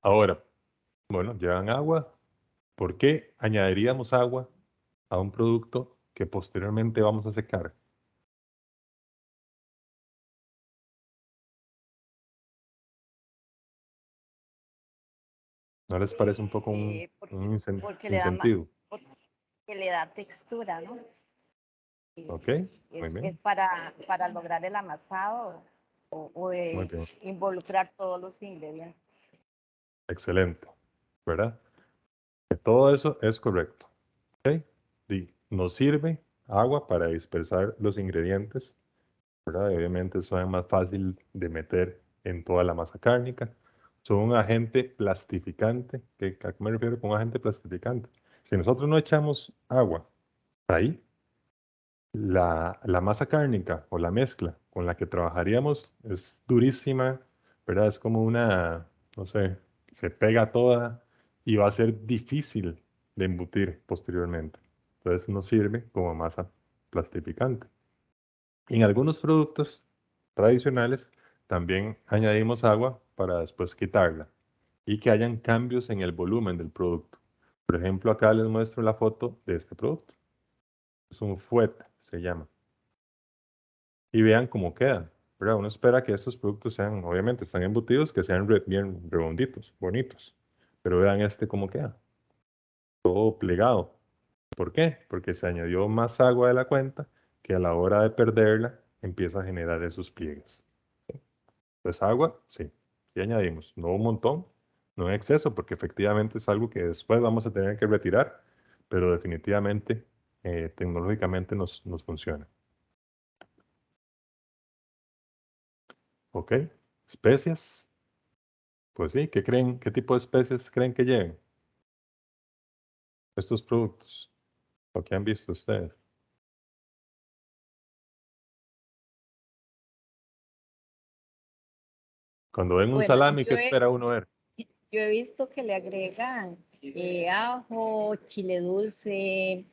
Ahora, bueno, llevan agua. ¿Por qué añadiríamos agua a un producto que posteriormente vamos a secar? ¿No les parece un poco un porque le da más, sinsentido? porque le da textura, ¿no? Ok, muy bien. Es para lograr el amasado o Muy de bien. involucrar todos los ingredientes. Excelente, ¿verdad? Todo eso es correcto. ¿Ok? Nos sirve agua para dispersar los ingredientes, ¿verdad? Y obviamente son más fácil de meter en toda la masa cárnica. Son un agente plastificante. ¿A qué me refiero con un agente plastificante? Si nosotros no echamos agua ahí, la masa cárnica o la mezcla con la que trabajaríamos es durísima, ¿verdad? Es como una, no sé, se pega toda y va a ser difícil de embutir posteriormente. Entonces no sirve como masa plastificante. En algunos productos tradicionales también añadimos agua para después quitarla y que hayan cambios en el volumen del producto. Por ejemplo, acá les muestro la foto de este producto. Es un fuet, se llama. Y vean cómo quedan, ¿verdad? Uno espera que estos productos sean, obviamente, están embutidos, que sean bien redonditos, bonitos. Pero vean este cómo queda. Todo plegado. ¿Por qué? Porque se añadió más agua de la cuenta que a la hora de perderla empieza a generar esos pliegues. Pues agua, sí. Y añadimos, no un montón, no en exceso, porque efectivamente es algo que después vamos a tener que retirar, pero definitivamente tecnológicamente nos funciona. ¿Ok? Especias. Pues sí, ¿qué creen? ¿Qué tipo de especies creen que lleven estos productos? ¿O qué han visto ustedes? Cuando ven un Bueno, salami, ¿qué espera uno ver? yo he visto que le agregan ajo, chile dulce,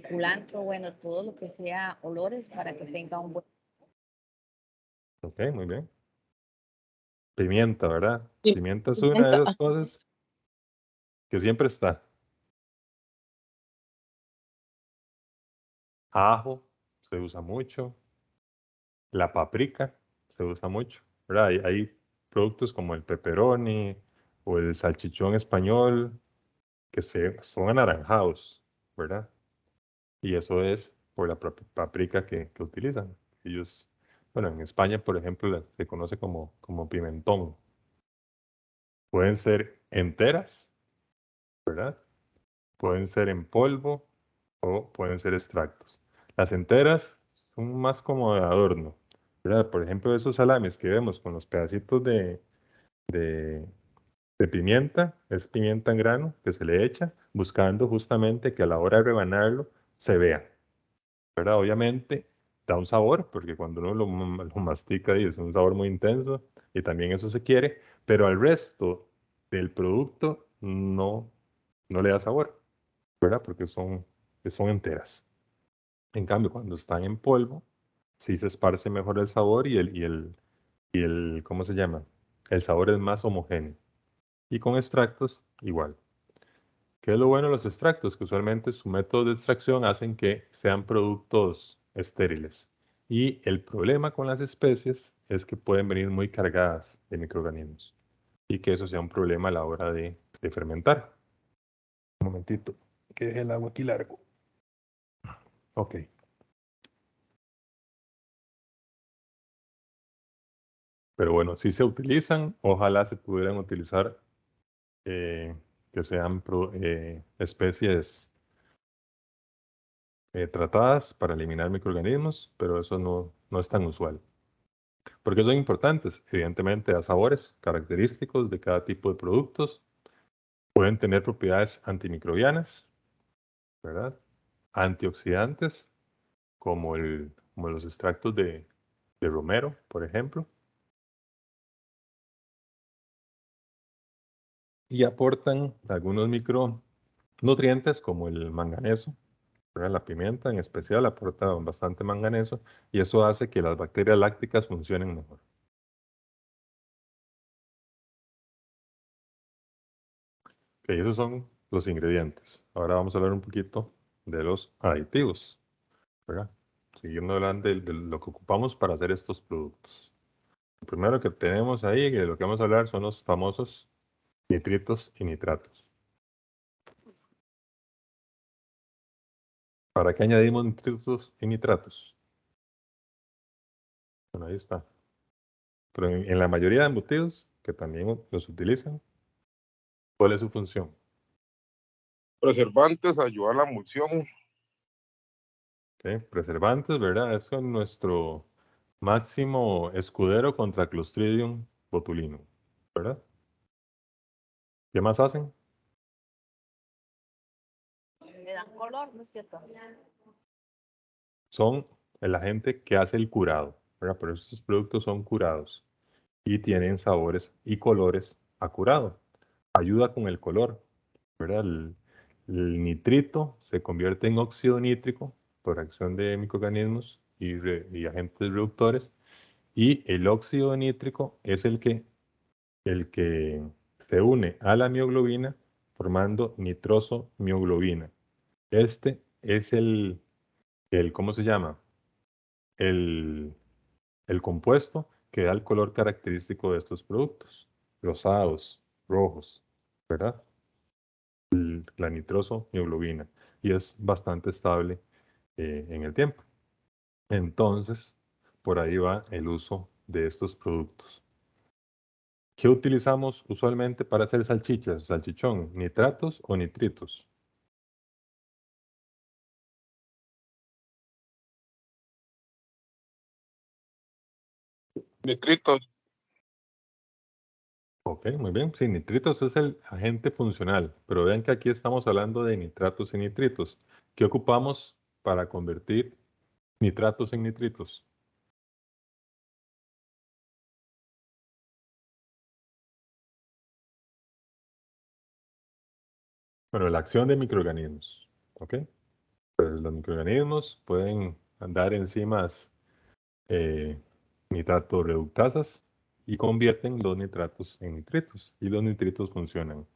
culantro, bueno, todo lo que sea olores para que tenga un buen... Ok, muy bien. Pimienta, ¿verdad? Y Pimienta es una de pimienta, esas cosas que siempre está. Ajo se usa mucho. La paprika se usa mucho, ¿verdad? Hay productos como el pepperoni o el salchichón español que son anaranjados, ¿verdad? Y eso es por la paprika que utilizan. Ellos, bueno, en España, por ejemplo, se conoce como pimentón. Pueden ser enteras, ¿verdad? Pueden ser en polvo o pueden ser extractos. Las enteras son más como de adorno, ¿verdad? Por ejemplo, esos salamis que vemos con los pedacitos de, de pimienta, es pimienta en grano que se le echa, buscando justamente que a la hora de rebanarlo se vea, ¿verdad? Obviamente da un sabor, porque cuando uno lo mastica, es un sabor muy intenso y también eso se quiere, pero al resto del producto no le da sabor, ¿verdad? Porque son enteras. En cambio, cuando están en polvo, sí se esparce mejor el sabor y el, ¿cómo se llama? El sabor es más homogéneo. Y con extractos, igual. ¿Qué es lo bueno de los extractos? Que usualmente su método de extracción hacen que sean productos estériles. Y el problema con las especies es que pueden venir muy cargadas de microorganismos. Y que eso sea un problema a la hora de fermentar. Un momentito, que deje el agua aquí largo. Ok. Pero bueno, si se utilizan, ojalá se pudieran utilizar eh, que sean especies tratadas para eliminar microorganismos, pero eso no es tan usual. Porque son importantes, evidentemente, a sabores característicos de cada tipo de productos. Pueden tener propiedades antimicrobianas, ¿verdad? Antioxidantes, como los extractos de romero, por ejemplo. Y aportan algunos micronutrientes como el manganeso, ¿verdad? La pimienta en especial aporta bastante manganeso y eso hace que las bacterias lácticas funcionen mejor. Ok, esos son los ingredientes. Ahora vamos a hablar un poquito de los aditivos, ¿verdad? Siguiendo hablando de lo que ocupamos para hacer estos productos. Lo primero que tenemos ahí, de lo que vamos a hablar, son los famosos nitritos y nitratos. ¿Para qué añadimos nitritos y nitratos? Bueno, ahí está. Pero en la mayoría de embutidos, que también los utilizan, ¿cuál es su función? Preservantes, ayuda a la emulsión. ¿Ok? Preservantes, ¿verdad? Eso es nuestro máximo escudero contra Clostridium botulinum, ¿verdad? ¿Qué más hacen? Le dan color, ¿no es cierto? Son el agente que hace el curado, ¿verdad? Pero estos productos son curados y tienen sabores y colores a curado. Ayuda con el color, ¿verdad? El nitrito se convierte en óxido nítrico por acción de microorganismos y agentes reductores, y el óxido nítrico es el que se une a la mioglobina formando nitroso mioglobina. Este es ¿cómo se llama? El compuesto que da el color característico de estos productos, rosados, rojos, ¿verdad? La nitroso mioglobina, y es bastante estable en el tiempo. Entonces, por ahí va el uso de estos productos. ¿Qué utilizamos usualmente para hacer salchichas, salchichón? ¿Nitratos o nitritos? Nitritos. Ok, muy bien. Sí, nitritos es el agente funcional, pero vean que aquí estamos hablando de nitratos y nitritos. ¿Qué ocupamos para convertir nitratos en nitritos? Bueno, la acción de microorganismos. ¿Ok? Pues los microorganismos pueden andar enzimas nitrato reductasas y convierten los nitratos en nitritos, y los nitritos funcionan.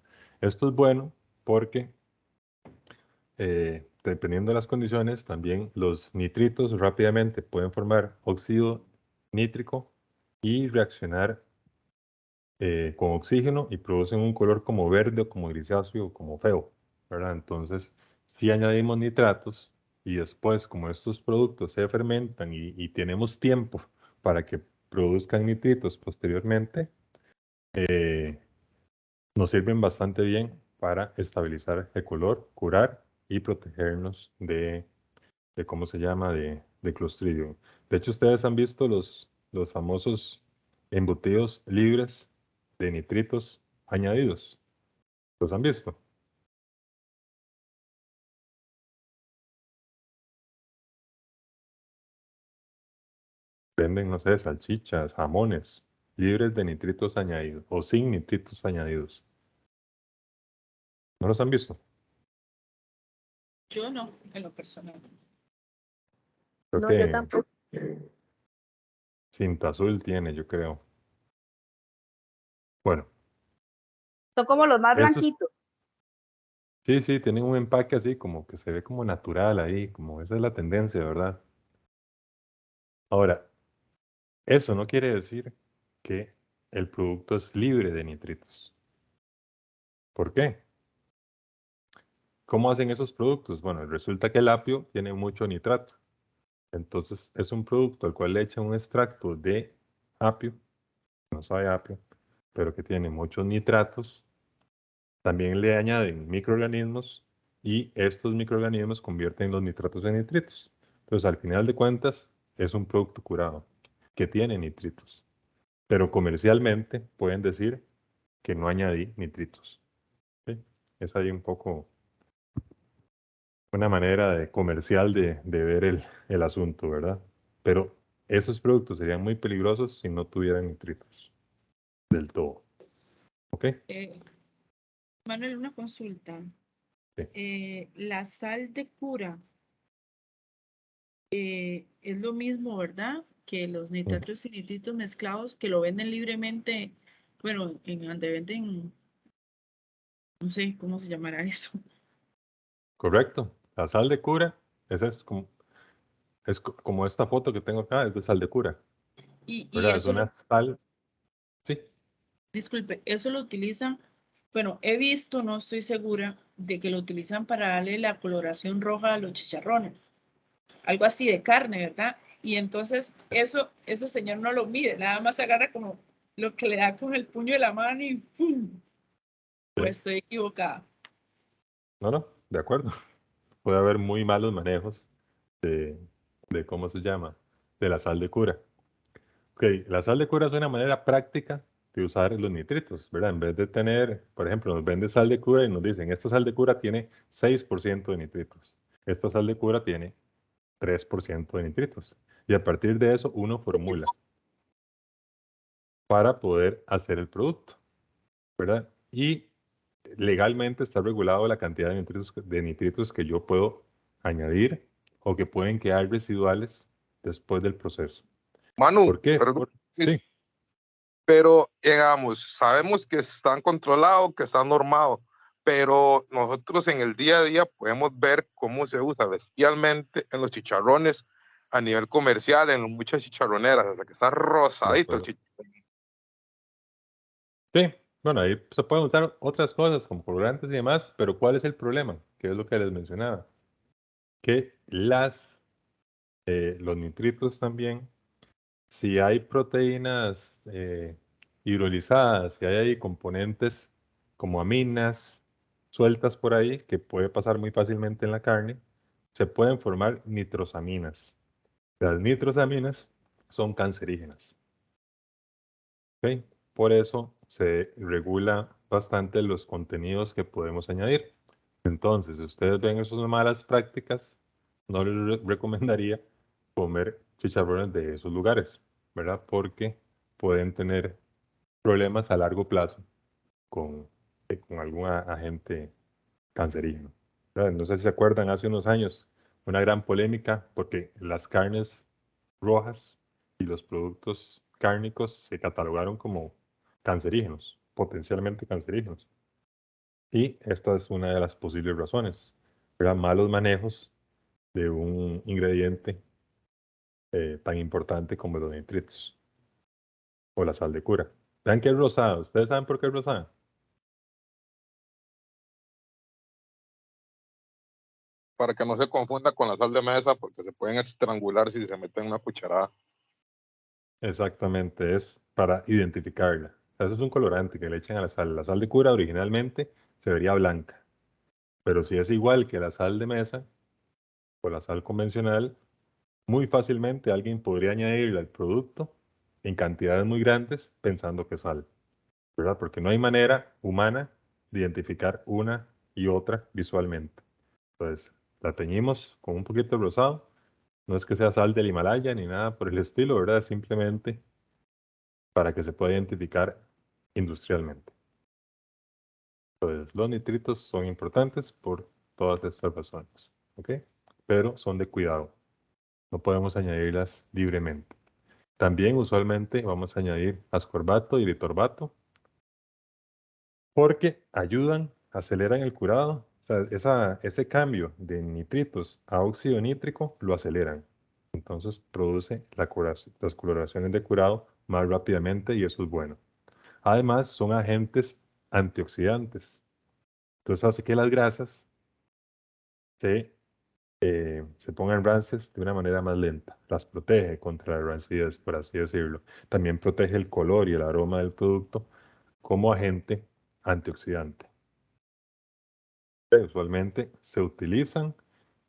Esto es bueno porque dependiendo de las condiciones, también los nitritos rápidamente pueden formar óxido nítrico y reaccionar con oxígeno y producen un color como verde o como grisáceo o como feo, ¿verdad? Entonces, si añadimos nitratos y después, como estos productos se fermentan y tenemos tiempo para que produzcan nitritos posteriormente, nos sirven bastante bien para estabilizar el color, curar y protegernos de ¿cómo se llama? De Clostridium. De hecho, ustedes han visto los famosos embutidos libres de nitritos añadidos. ¿Los han visto? Venden, no sé, salchichas, jamones, libres de nitritos añadidos o sin nitritos añadidos. ¿No los han visto? Yo no, en lo personal. Creo No, yo que tampoco. Cinta Azul tiene, yo creo. Bueno, Son como los más esos, blanquitos. sí, tienen un empaque así, como que se ve como natural ahí, como esa es la tendencia, ¿verdad? Ahora, eso no quiere decir que el producto es libre de nitritos. ¿Por qué? ¿Cómo hacen esos productos? Bueno, resulta que el apio tiene mucho nitrato. Entonces, es un producto al cual le echan un extracto de apio, no sabe a apio, pero que tiene muchos nitratos. También le añaden microorganismos y estos microorganismos convierten los nitratos en nitritos. Entonces, al final de cuentas, es un producto curado que tiene nitritos. Pero comercialmente pueden decir que no añadí nitritos. ¿Sí? Es ahí un poco una manera comercial de ver el asunto, ¿verdad? Pero esos productos serían muy peligrosos si no tuvieran nitritos del todo. ¿Ok? Manuel, una consulta. Sí. La sal de cura es lo mismo, ¿verdad? Que los nitratos y nitritos mezclados que lo venden libremente, bueno, en donde venden, no sé cómo se llamará eso. Correcto. La sal de cura, esa es como esta foto que tengo acá, es de sal de cura, Y ¿verdad? Es eso una lo, sal, sí, disculpe, eso lo utilizan Bueno, he visto, no estoy segura, de que lo utilizan para darle la coloración roja a los chicharrones. Algo así de carne, ¿verdad? Y entonces ese señor no lo mide, nada más agarra como lo que le da con el puño de la mano y ¡fum! Pues estoy equivocada. No, de acuerdo. Puede haber muy malos manejos de ¿cómo se llama? De la sal de cura. Ok, la sal de cura es una manera práctica de usar los nitritos, ¿verdad? En vez de tener, por ejemplo, nos vende sal de cura y nos dicen, esta sal de cura tiene 6% de nitritos. Esta sal de cura tiene 3% de nitritos. Y a partir de eso uno formula para poder hacer el producto, ¿verdad? Y legalmente está regulado la cantidad de nitritos que yo puedo añadir o que pueden quedar residuales después del proceso. Manu, ¿Por qué? perdón, Sí, pero digamos, sabemos que están controlados, que están normados, pero nosotros en el día a día podemos ver cómo se usa bestialmente en los chicharrones a nivel comercial, en muchas chicharroneras, hasta que está de rosadito el acuerdo. chicharrón. Sí, bueno, ahí se pueden usar otras cosas como colorantes y demás, pero ¿cuál es el problema? Que es lo que les mencionaba. Que los nitritos también, si hay proteínas hidrolizadas, si hay ahí componentes como aminas sueltas por ahí, que puede pasar muy fácilmente en la carne, se pueden formar nitrosaminas. Las nitrosaminas son cancerígenas. ¿Ok? Por eso se regula bastante los contenidos que podemos añadir. Entonces, si ustedes ven esas malas prácticas, no les recomendaría comer chicharrones de esos lugares, ¿verdad? Porque pueden tener problemas a largo plazo con algún agente cancerígeno, ¿verdad? No sé si se acuerdan, hace unos años, una gran polémica porque las carnes rojas y los productos cárnicos se catalogaron como cancerígenos, potencialmente cancerígenos. Y esta es una de las posibles razones, ¿verdad? Malos manejos de un ingrediente tan importante como los nitritos o la sal de cura. Vean que es rosada. ¿Ustedes saben por qué es rosada? Para que no se confunda con la sal de mesa, porque se pueden estrangular si se meten una cucharada. Exactamente, es para identificarla. O sea, eso es un colorante que le echan a la sal. La sal de cura originalmente se vería blanca, pero si es igual que la sal de mesa o la sal convencional, muy fácilmente alguien podría añadirla al producto en cantidades muy grandes pensando que es sal, ¿verdad? Porque no hay manera humana de identificar una y otra visualmente. Entonces, la teñimos con un poquito de rosado. No es que sea sal del Himalaya ni nada por el estilo, ¿verdad? Simplemente para que se pueda identificar industrialmente. Entonces, los nitritos son importantes por todas estas razones, ¿ok? Pero son de cuidado. No podemos añadirlas libremente. También usualmente vamos a añadir ascorbato y bitorbato porque ayudan, aceleran el curado. O sea, ese cambio de nitritos a óxido nítrico lo aceleran. Entonces produce las coloraciones de curado más rápidamente y eso es bueno. Además, son agentes antioxidantes. Entonces hace que las grasas se pongan rancias de una manera más lenta. Las protege contra la rancidez, por así decirlo. También protege el color y el aroma del producto como agente antioxidante. Usualmente se utilizan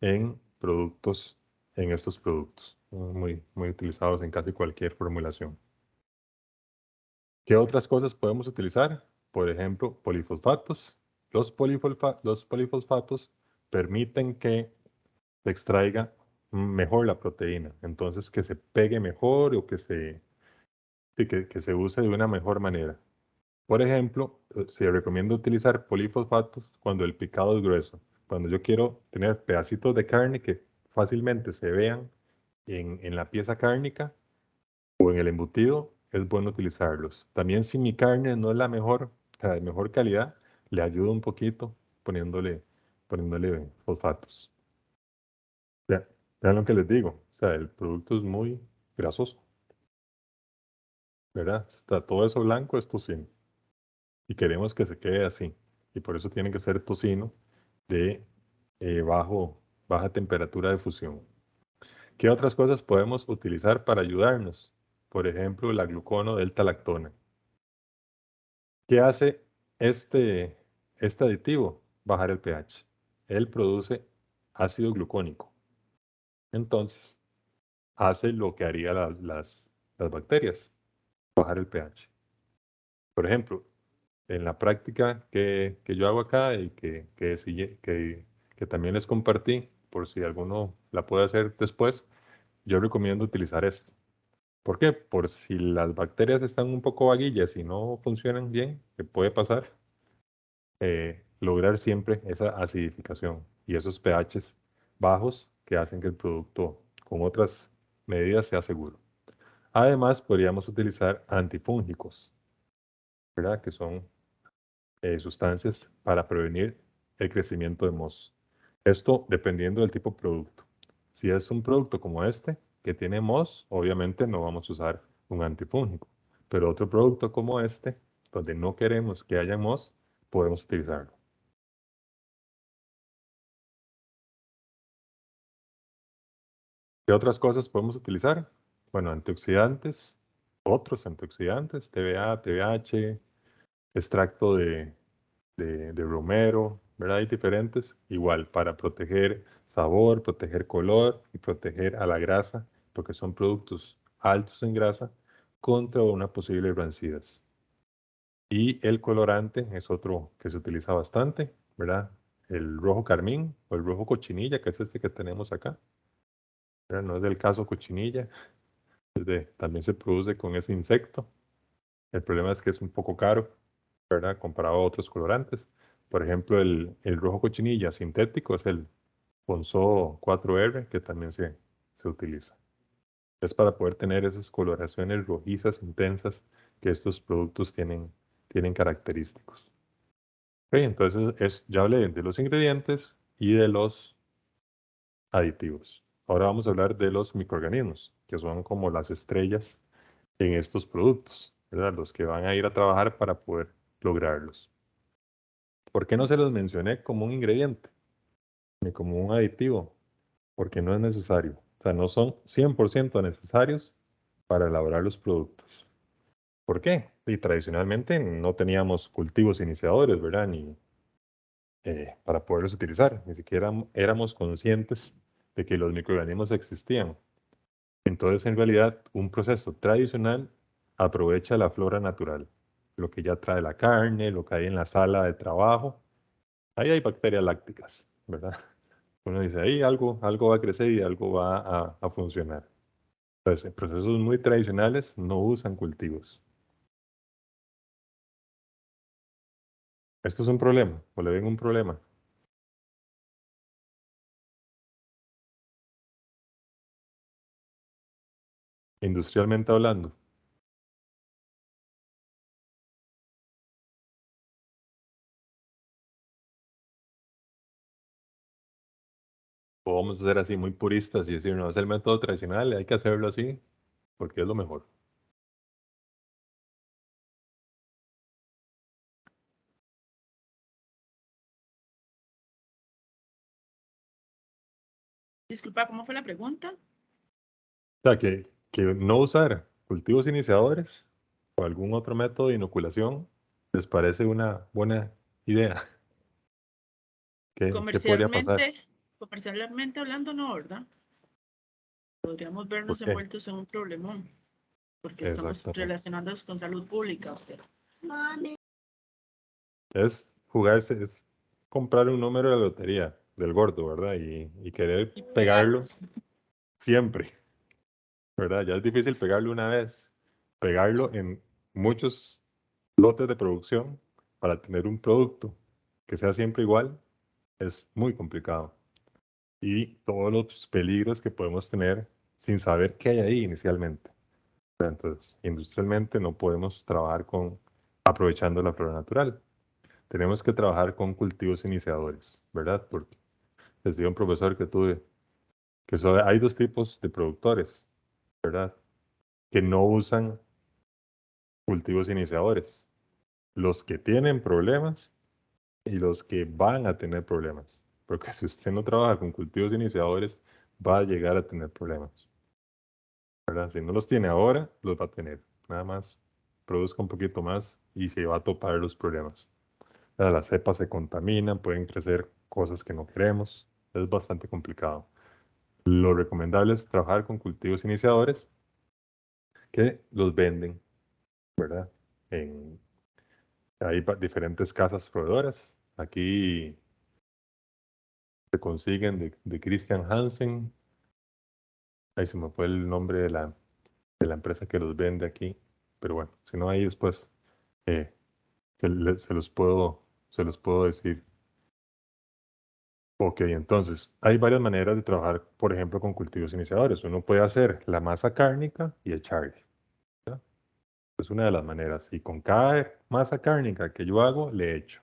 en productos, en estos productos, muy, muy utilizados en casi cualquier formulación. ¿Qué otras cosas podemos utilizar? Por ejemplo, polifosfatos. Los polifosfatos permiten que se extraiga mejor la proteína, entonces que se pegue mejor o que se use de una mejor manera. Por ejemplo, se recomienda utilizar polifosfatos cuando el picado es grueso. Cuando yo quiero tener pedacitos de carne que fácilmente se vean en la pieza cárnica o en el embutido, es bueno utilizarlos. También si mi carne no es la mejor, de mejor calidad, le ayudo un poquito poniéndole fosfatos. Vean lo que les digo, o sea, el producto es muy grasoso, ¿verdad? Está todo eso blanco es tocino. y queremos que se quede así. Y por eso tiene que ser tocino de baja temperatura de fusión. ¿Qué otras cosas podemos utilizar para ayudarnos? Por ejemplo, la glucono delta lactona. ¿Qué hace este aditivo? Bajar el pH. Él produce ácido glucónico. Entonces, hace lo que haría las bacterias, bajar el pH. Por ejemplo, en la práctica que yo hago acá y que también les compartí, por si alguno la puede hacer después, yo recomiendo utilizar esto. ¿Por qué? Por si las bacterias están un poco vaguillas y no funcionan bien, que puede pasar, lograr siempre esa acidificación y esos pHs bajos que hacen que el producto con otras medidas sea seguro. Además, podríamos utilizar antifúngicos, ¿verdad? Que son sustancias para prevenir el crecimiento de mohos. Esto dependiendo del tipo de producto. Si es un producto como este, que tiene mohos, obviamente no vamos a usar un antifúngico. Pero otro producto como este, donde no queremos que haya mohos, podemos utilizarlo. ¿Qué otras cosas podemos utilizar? Bueno, antioxidantes, otros antioxidantes, TBA, TBH, extracto de romero, ¿verdad? Hay diferentes, igual, para proteger sabor, proteger color y proteger a la grasa, porque son productos altos en grasa, contra una posible rancidez. Y el colorante es otro que se utiliza bastante, ¿verdad? El rojo carmín o el rojo cochinilla, que es este que tenemos acá. ¿Verdad? No es del caso cochinilla, también se produce con ese insecto. El problema es que es un poco caro, ¿verdad? Comparado a otros colorantes. Por ejemplo, el rojo cochinilla sintético es el Ponzo 4R, que también se utiliza. Es para poder tener esas coloraciones rojizas intensas que estos productos tienen característicos. Okay, entonces ya hablé de los ingredientes y de los aditivos. Ahora vamos a hablar de los microorganismos, que son como las estrellas en estos productos, ¿verdad? Los que van a ir a trabajar para poder lograrlos. ¿Por qué no se los mencioné como un ingrediente ni como un aditivo? Porque no es necesario. O sea, no son 100% necesarios para elaborar los productos. ¿Por qué? Y tradicionalmente no teníamos cultivos iniciadores, ¿verdad? Ni para poderlos utilizar. Ni siquiera éramos conscientes de que los microorganismos existían. Entonces, en realidad, un proceso tradicional aprovecha la flora natural, lo que ya trae la carne, lo que hay en la sala de trabajo. Ahí hay bacterias lácticas, ¿verdad? Uno dice, ahí algo va a crecer y algo va a funcionar. Entonces, en procesos muy tradicionales no usan cultivos. ¿Esto es un problema? ¿O le ven un problema? Industrialmente hablando. O vamos a ser así muy puristas y decir, no, es el método tradicional, hay que hacerlo así porque es lo mejor. Disculpa, ¿cómo fue la pregunta? O sea, que no usar cultivos iniciadores o algún otro método de inoculación les parece una buena idea. ¿Qué podría pasar? Comercialmente hablando, no, ¿verdad? Podríamos ¿Por vernos qué? envueltos en un problemón, porque estamos Exactamente. relacionándonos con salud pública. Es jugarse, es comprar un número de la lotería del gordo, ¿verdad? Y querer Y pegarlo pegarlos. siempre, ¿verdad? Ya es difícil pegarlo una vez. Pegarlo en muchos lotes de producción para tener un producto que sea siempre igual es muy complicado. Y todos los peligros que podemos tener sin saber qué hay ahí inicialmente. Entonces, industrialmente no podemos trabajar aprovechando la flora natural. Tenemos que trabajar con cultivos iniciadores, ¿verdad? Porque les digo a un profesor que tuve que hay dos tipos de productores, ¿verdad? Que no usan cultivos iniciadores. los que tienen problemas y los que van a tener problemas. Porque si usted no trabaja con cultivos iniciadores, va a llegar a tener problemas, ¿verdad? Si no los tiene ahora, los va a tener. Nada más produzca un poquito más y se va a topar los problemas. Las cepas se contaminan, pueden crecer cosas que no queremos. Es bastante complicado. Lo recomendable es trabajar con cultivos iniciadores que los venden, ¿verdad? Hay diferentes casas proveedoras. Aquí se consiguen de Christian Hansen. Ahí se me fue el nombre de la empresa que los vende aquí. Pero bueno, si no, ahí después eh, se los puedo decir. Ok, entonces, hay varias maneras de trabajar, por ejemplo, con cultivos iniciadores. Uno puede hacer la masa cárnica y echarle. Es una de las maneras. Y con cada masa cárnica que yo hago, le echo.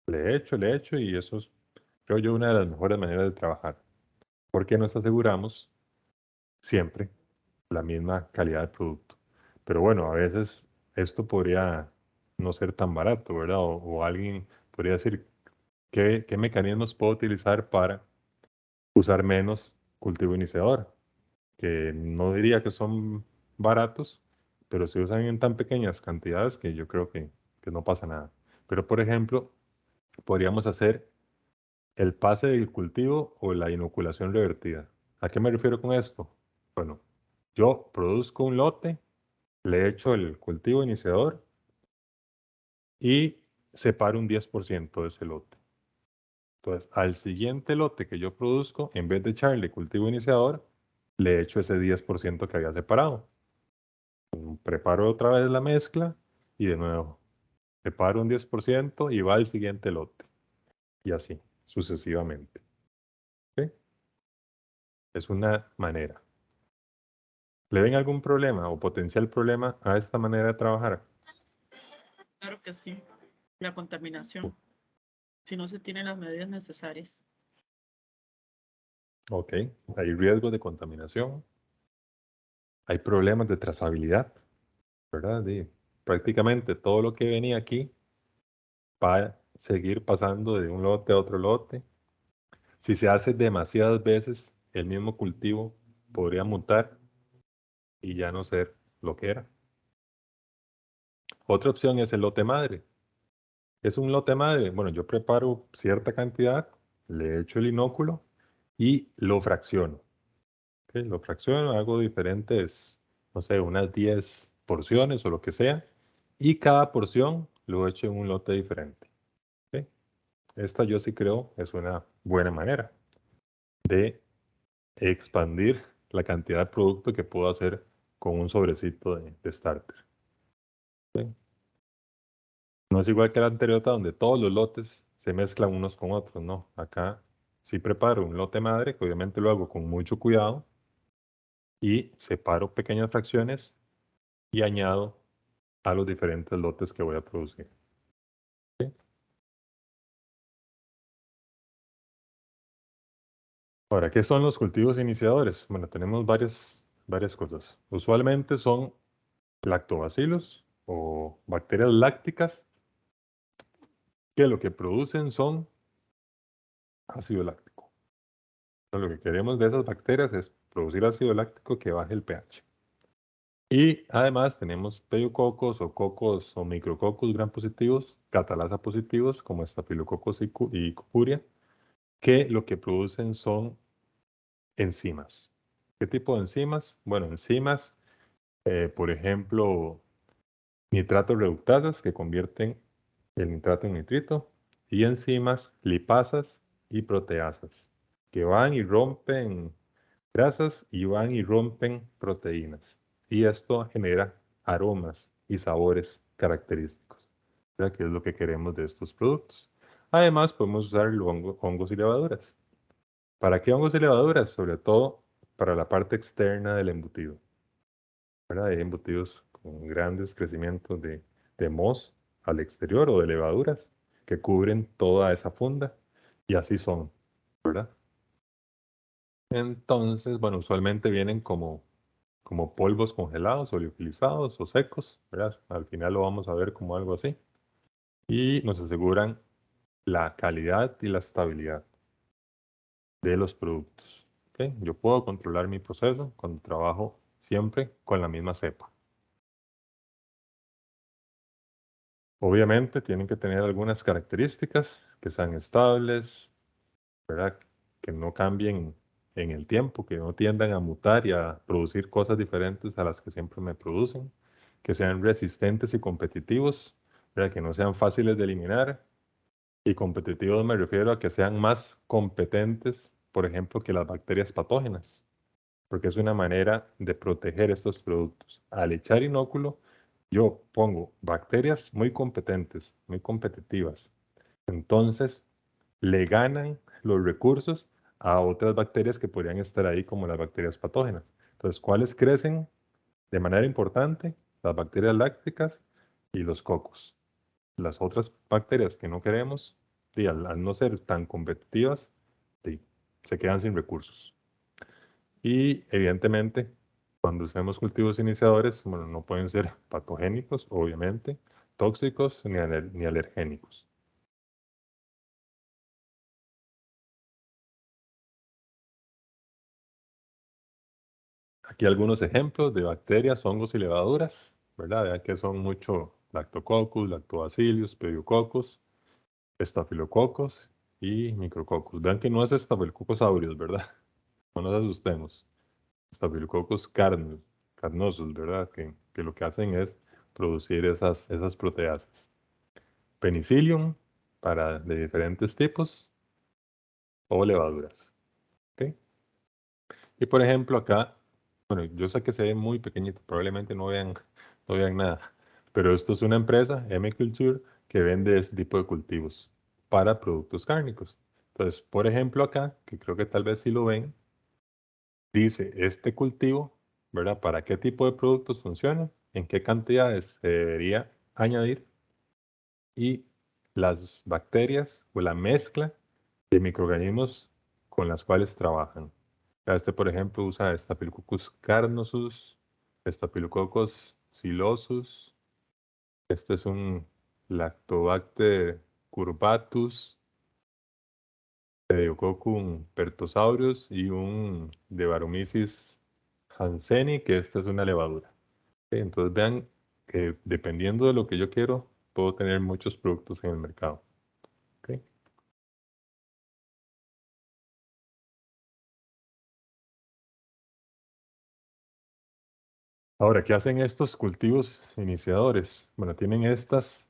Le echo y eso es, creo yo, una de las mejores maneras de trabajar. Porque nos aseguramos siempre la misma calidad de producto. Pero bueno, a veces esto podría no ser tan barato, ¿verdad? O alguien podría decir, ¿qué mecanismos puedo utilizar para usar menos cultivo iniciador? Que no diría que son baratos, pero se usan en tan pequeñas cantidades que yo creo que no pasa nada. Pero, por ejemplo, podríamos hacer el pase del cultivo o la inoculación revertida. ¿A qué me refiero con esto? Bueno, yo produzco un lote, le echo el cultivo iniciador y separo un 10% de ese lote. Entonces, al siguiente lote que yo produzco, en vez de echarle cultivo iniciador, le echo ese 10% que había separado. Preparo otra vez la mezcla y de nuevo, preparo un 10% y va al siguiente lote. Y así, sucesivamente. ¿Sí? Es una manera. ¿Le ven algún problema o potencial problema a esta manera de trabajar? Claro que sí. La contaminación, si no se tienen las medidas necesarias. Ok, hay riesgos de contaminación, hay problemas de trazabilidad, ¿verdad? Prácticamente todo lo que venía aquí va a seguir pasando de un lote a otro lote. Si se hace demasiadas veces, el mismo cultivo podría mutar y ya no ser lo que era. Otra opción es el lote madre. ¿Es un lote madre? Bueno, yo preparo cierta cantidad, le echo el inóculo y lo fracciono. ¿Okay? Lo fracciono, hago diferentes, no sé, unas 10 porciones o lo que sea, y cada porción lo echo en un lote diferente. ¿Okay? Esta yo sí creo es una buena manera de expandir la cantidad de producto que puedo hacer con un sobrecito de starter. ¿Sí? No es igual que la anterior donde todos los lotes se mezclan unos con otros, no. Acá sí preparo un lote madre, que obviamente lo hago con mucho cuidado, y separo pequeñas fracciones y añado a los diferentes lotes que voy a producir. ¿Sí? Ahora, ¿qué son los cultivos iniciadores? Bueno, tenemos varias cosas. Usualmente son lactobacilos o bacterias lácticas que lo que producen son ácido láctico. Entonces, lo que queremos de esas bacterias es producir ácido láctico que baje el pH. Y además tenemos pediococcus o cocos o micrococcus gram positivos, catalasa positivos como estafilococcus y cucuria, que lo que producen son enzimas. ¿Qué tipo de enzimas? Bueno, enzimas, por ejemplo, nitratos reductasas que convierten el nitrato en nitrito, y enzimas lipasas y proteasas que van y rompen grasas y van y rompen proteínas. Y esto genera aromas y sabores característicos, ¿verdad? Que es lo que queremos de estos productos. Además, podemos usar hongos y levaduras. ¿Para qué hongos y levaduras? Sobre todo para la parte externa del embutido, ¿verdad? Hay embutidos con grandes crecimientos de moho al exterior o de levaduras que cubren toda esa funda y así son, ¿verdad? Entonces, bueno, usualmente vienen como como polvos congelados o liofilizados o secos, ¿verdad? Al final lo vamos a ver como algo así. Y nos aseguran la calidad y la estabilidad de los productos. ¿Ok? Yo puedo controlar mi proceso cuando trabajo siempre con la misma cepa. Obviamente tienen que tener algunas características que sean estables, ¿verdad? Que no cambien en el tiempo, que no tiendan a mutar y a producir cosas diferentes a las que siempre me producen, que sean resistentes y competitivos, ¿verdad? Que no sean fáciles de eliminar. Y competitivos me refiero a que sean más competentes, por ejemplo, que las bacterias patógenas, porque es una manera de proteger estos productos. Al echar inóculo, yo pongo bacterias muy competentes, muy competitivas. Entonces, le ganan los recursos a otras bacterias que podrían estar ahí, como las bacterias patógenas. Entonces, ¿cuáles crecen de manera importante? Las bacterias lácticas y los cocos. Las otras bacterias que no queremos, y al no ser tan competitivas, sí, se quedan sin recursos. Y evidentemente, cuando usemos cultivos iniciadores, bueno, no pueden ser patogénicos, obviamente, tóxicos ni alergénicos. Aquí algunos ejemplos de bacterias, hongos y levaduras, ¿verdad? Vean que son mucho Lactococcus, Lactobacillus, Pediococcus, Staphylococcus y Micrococcus. Vean que no es Staphylococcus aureus, ¿verdad? No nos asustemos. Staphylococcus carnosus, ¿verdad? Que lo que hacen es producir esas proteasas. Penicillium de diferentes tipos o levaduras. ¿Ok? Y por ejemplo acá, bueno, yo sé que se ve muy pequeñito, probablemente no vean nada, pero esto es una empresa, M-Culture, que vende este tipo de cultivos para productos cárnicos. Entonces, por ejemplo acá, que creo que tal vez sí lo ven, dice este cultivo, ¿verdad? ¿Para qué tipo de productos funciona? ¿En qué cantidades se debería añadir? Y las bacterias o la mezcla de microorganismos con las cuales trabajan. Este, por ejemplo, usa Staphylococcus carnosus, Staphylococcus psilosus. Este es un Lactobacter curvatus, Pediococcus pertussaurus y un Devaromyces hanseníae, que esta es una levadura. Entonces vean que dependiendo de lo que yo quiero, puedo tener muchos productos en el mercado. ¿Okay? Ahora, ¿qué hacen estos cultivos iniciadores? Bueno, tienen estas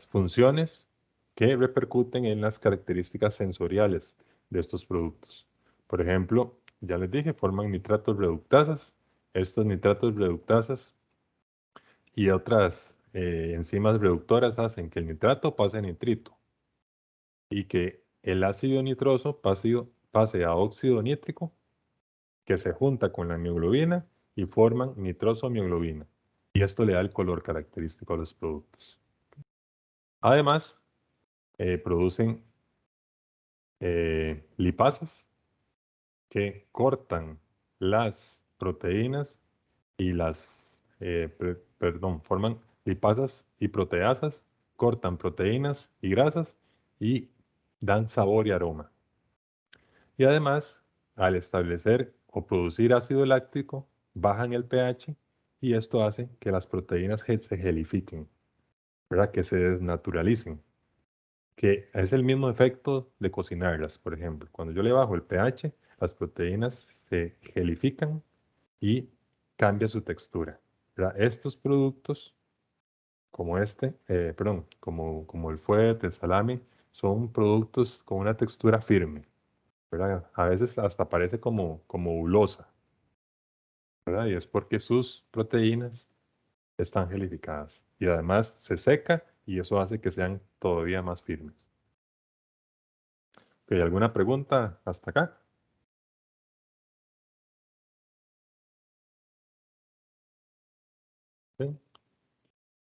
funciones que repercuten en las características sensoriales de estos productos. Por ejemplo, ya les dije, forman nitratos reductasas. Estos nitratos reductasas y otras enzimas reductoras hacen que el nitrato pase a nitrito y que el ácido nitroso pase a óxido nítrico, que se junta con la mioglobina y forman nitrosomioglobina. Y esto le da el color característico a los productos. Además, producen lipasas que cortan las proteínas y forman lipasas y proteasas, cortan proteínas y grasas y dan sabor y aroma. Y además, al establecer o producir ácido láctico, bajan el pH y esto hace que las proteínas se gelifiquen, ¿verdad? Que se desnaturalicen, que es el mismo efecto de cocinarlas, por ejemplo. Cuando yo le bajo el pH, las proteínas se gelifican y cambia su textura, ¿verdad? Estos productos, como como el fuet, el salami, son productos con una textura firme, ¿verdad? A veces hasta parece como hulosa, ¿verdad? Y es porque sus proteínas están gelificadas. Y además se seca y eso hace que sean todavía más firmes. ¿Hay alguna pregunta hasta acá? ¿Sí?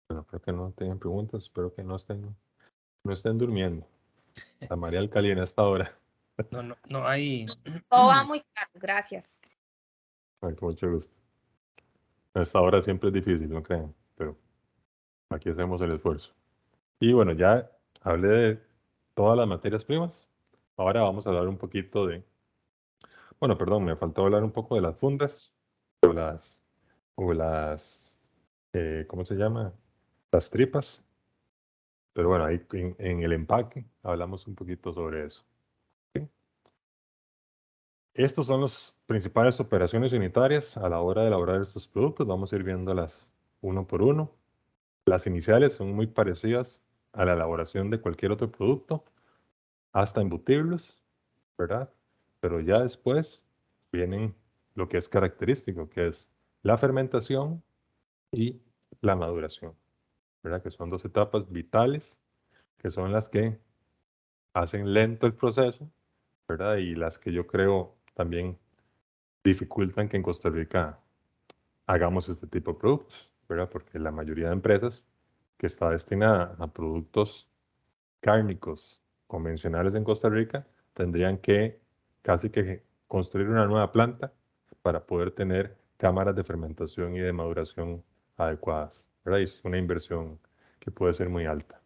Bueno, creo que no tienen preguntas. Espero que no estén durmiendo. La María Alcalina a esta hora. No hay. Todo va muy claro, gracias. Ay, con mucho gusto. A esta hora siempre es difícil, no crean, pero aquí hacemos el esfuerzo. Y bueno, ya hablé de todas las materias primas. Ahora vamos a hablar un poquito de, bueno, perdón, me faltó hablar un poco de las fundas o las, ¿cómo se llama? Las tripas. Pero bueno, ahí en el empaque hablamos un poquito sobre eso. ¿Sí? Estos son las principales operaciones unitarias a la hora de elaborar estos productos. Vamos a ir viéndolas uno por uno. Las iniciales son muy parecidas a la elaboración de cualquier otro producto, hasta embutirlos, ¿verdad? Pero ya después vienen lo que es característico, que es la fermentación y la maduración, ¿verdad? Que son dos etapas vitales, que son las que hacen lento el proceso, ¿verdad? Y las que yo creo también dificultan que en Costa Rica hagamos este tipo de productos, ¿verdad? Porque la mayoría de empresas que está destinada a productos cárnicos convencionales en Costa Rica tendrían que casi que construir una nueva planta para poder tener cámaras de fermentación y de maduración adecuadas, ¿verdad? Y es una inversión que puede ser muy alta.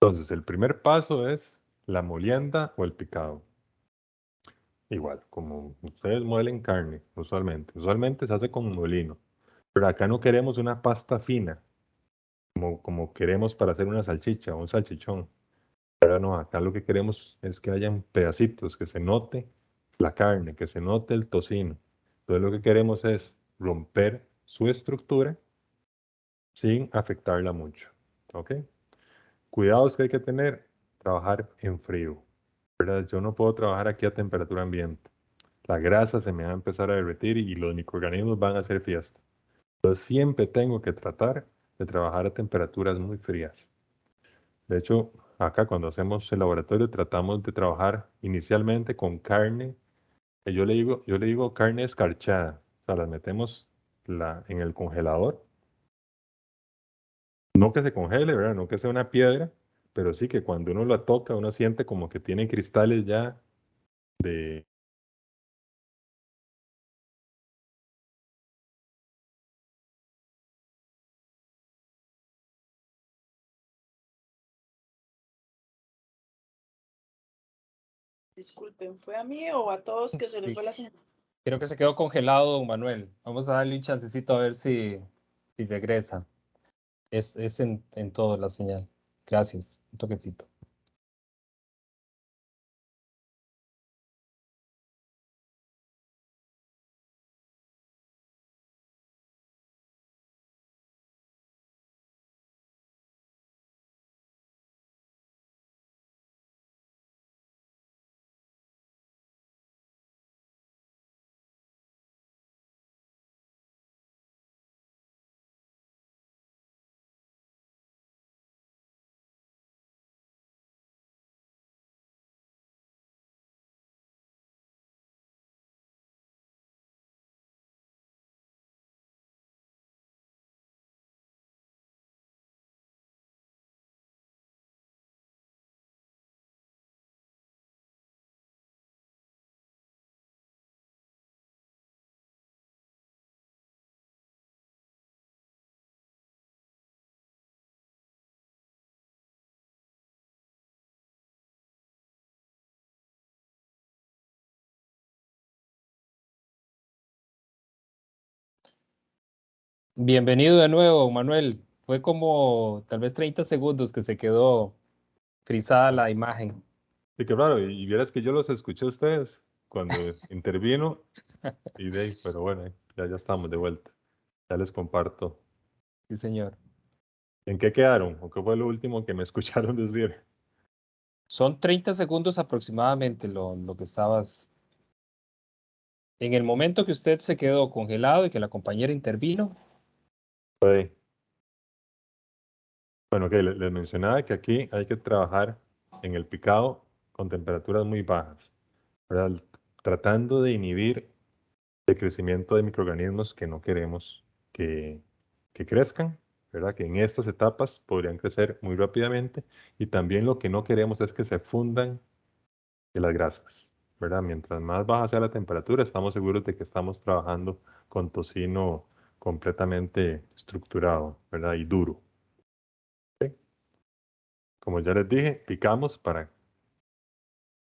Entonces, el primer paso es la molienda o el picado. Igual, como ustedes muelen carne, usualmente. Usualmente se hace con molino. Pero acá no queremos una pasta fina, como queremos para hacer una salchicha o un salchichón. Pero no, acá lo que queremos es que hayan pedacitos, que se note la carne, que se note el tocino. Entonces lo que queremos es romper su estructura sin afectarla mucho. ¿Ok? Cuidados que hay que tener, trabajar en frío. ¿Verdad? Yo no puedo trabajar aquí a temperatura ambiente. La grasa se me va a empezar a derretir y los microorganismos van a hacer fiesta. Entonces siempre tengo que tratar de trabajar a temperaturas muy frías. De hecho, acá cuando hacemos el laboratorio tratamos de trabajar inicialmente con carne. Yo le digo carne escarchada. O sea, las metemos en el congelador. No que se congele, ¿verdad? No que sea una piedra, pero sí que cuando uno la toca, uno siente como que tiene cristales ya de... Disculpen, ¿fue a mí o a todos que se les Sí, fue la señal? creo que se quedó congelado, don Manuel. Vamos a darle un chancecito a ver si regresa. Es en todo la señal. Gracias. Un toquecito. Bienvenido de nuevo, Manuel. Fue como tal vez 30 segundos que se quedó frisada la imagen. Sí, qué raro. Y vieras que yo los escuché a ustedes cuando intervino y de ahí, pero bueno, ya estamos de vuelta. Ya les comparto. Sí, señor. ¿En qué quedaron? ¿O qué fue lo último que me escucharon decir? Son 30 segundos aproximadamente lo que estabas. En el momento que usted se quedó congelado y que la compañera intervino. Ahí. Bueno, que les mencionaba que aquí hay que trabajar en el picado con temperaturas muy bajas, ¿verdad? Tratando de inhibir el crecimiento de microorganismos que no queremos que crezcan, ¿verdad? Que en estas etapas podrían crecer muy rápidamente y también lo que no queremos es que se fundan las grasas, ¿verdad? Mientras más baja sea la temperatura, estamos seguros de que estamos trabajando con tocino completamente estructurado, ¿verdad? Y duro. ¿Ok? Como ya les dije, picamos para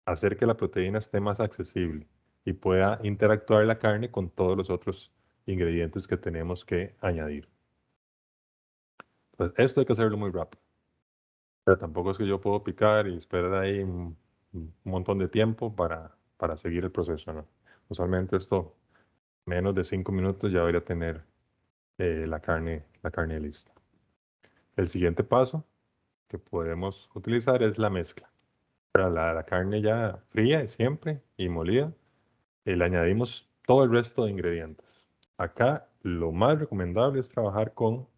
hacer que la proteína esté más accesible y pueda interactuar la carne con todos los otros ingredientes que tenemos que añadir. Pues esto hay que hacerlo muy rápido. Pero tampoco es que yo puedo picar y esperar ahí un montón de tiempo para seguir el proceso, ¿no? Usualmente esto, menos de 5 minutos ya debería tener la carne lista. El siguiente paso que podemos utilizar es la mezcla. Para la carne ya fría siempre y molida, le añadimos todo el resto de ingredientes. Acá lo más recomendable es trabajar con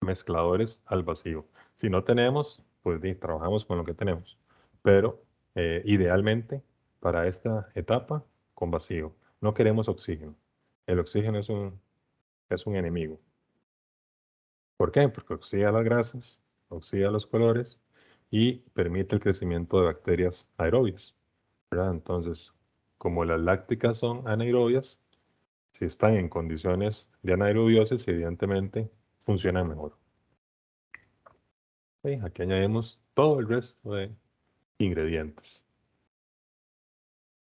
mezcladores al vacío. Si no tenemos, pues trabajamos con lo que tenemos. Pero idealmente para esta etapa con vacío. No queremos oxígeno. El oxígeno es un enemigo. ¿Por qué? Porque oxida las grasas, oxida los colores y permite el crecimiento de bacterias aerobias, ¿verdad? Entonces, como las lácticas son anaerobias, si están en condiciones de anaerobiosis, evidentemente funcionan mejor. ¿Sí? Aquí añadimos todo el resto de ingredientes.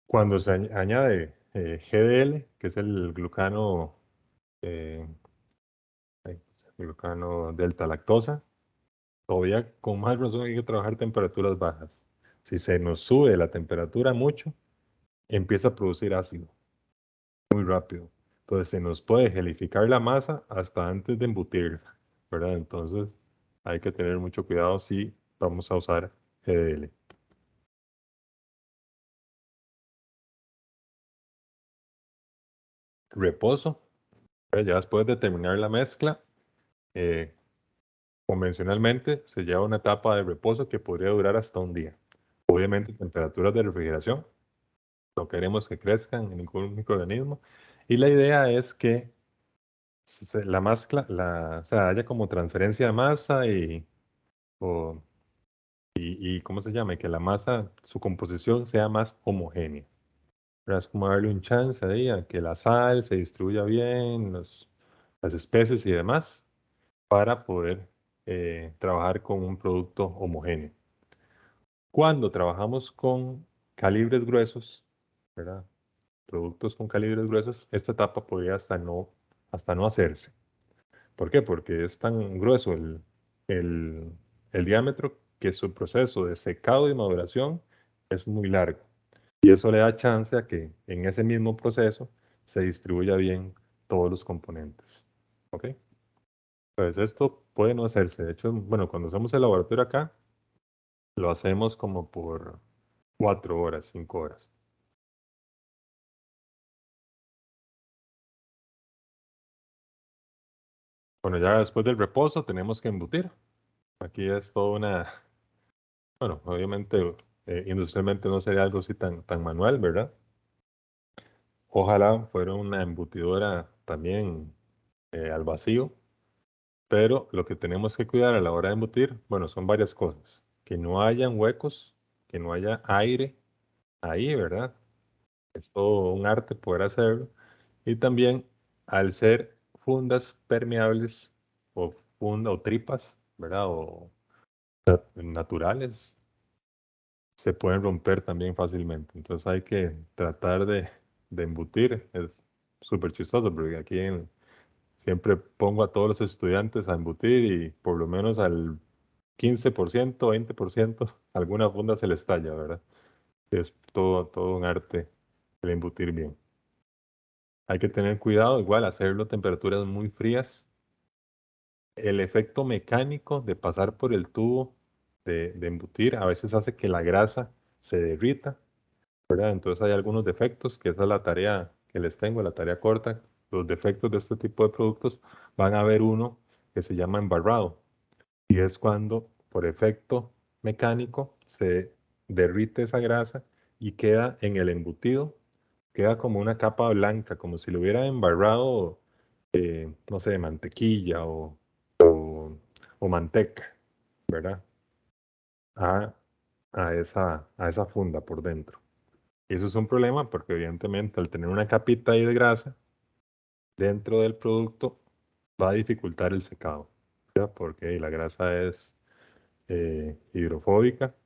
Cuando se añade GDL, que es el glucano delta lactosa, todavía con más razón hay que trabajar temperaturas bajas. Si se nos sube la temperatura mucho, empieza a producir ácido muy rápido. Entonces se nos puede gelificar la masa hasta antes de embutirla, ¿verdad? Entonces hay que tener mucho cuidado si vamos a usar GDL. Reposo. Ya después de terminar la mezcla, convencionalmente se lleva una etapa de reposo que podría durar hasta un día. Obviamente temperaturas de refrigeración. No queremos que crezcan en ningún microorganismo. Y la idea es que la mezcla, o sea, haya como transferencia de masa y ¿cómo se llama? Y que la masa, su composición sea más homogénea. Pero es como darle un chance ahí a que la sal se distribuya bien, las especies y demás, para poder trabajar con un producto homogéneo. Cuando trabajamos con calibres gruesos, ¿verdad? Productos con calibres gruesos, esta etapa podría hasta no hacerse. ¿Por qué? Porque es tan grueso el diámetro que su proceso de secado y maduración es muy largo. Y eso le da chance a que en ese mismo proceso se distribuya bien todos los componentes. ¿Ok? Pues esto puede no hacerse. De hecho, bueno, cuando hacemos el laboratorio acá, lo hacemos como por 4 horas, 5 horas. Bueno, ya después del reposo tenemos que embutir. Aquí es toda bueno, obviamente industrialmente no sería algo así tan manual, ¿verdad? Ojalá fuera una embutidora también al vacío, pero lo que tenemos que cuidar a la hora de embutir, bueno, son varias cosas. Que no hayan huecos, que no haya aire ahí, ¿verdad? Es todo un arte poder hacerlo. Y también al ser fundas permeables o tripas, ¿verdad? O naturales, se pueden romper también fácilmente. Entonces hay que tratar de embutir. Es súper chistoso porque aquí siempre pongo a todos los estudiantes a embutir y por lo menos al 15%, 20%, alguna funda se les estalla, ¿verdad? Es todo un arte el embutir bien. Hay que tener cuidado, igual hacerlo a temperaturas muy frías. El efecto mecánico de pasar por el tubo de embutir a veces hace que la grasa se derrita, ¿verdad? Entonces hay algunos defectos, que esa es la tarea que les tengo, la tarea corta. Los defectos de este tipo de productos van a haber uno que se llama embarrado. Y es cuando por efecto mecánico se derrite esa grasa y queda en el embutido, queda como una capa blanca, como si lo hubiera embarrado, no sé, mantequilla o manteca, ¿verdad? A esa funda por dentro. Y eso es un problema porque evidentemente al tener una capita ahí de grasa dentro del producto va a dificultar el secado, ¿ya? Porque la grasa es hidrofóbica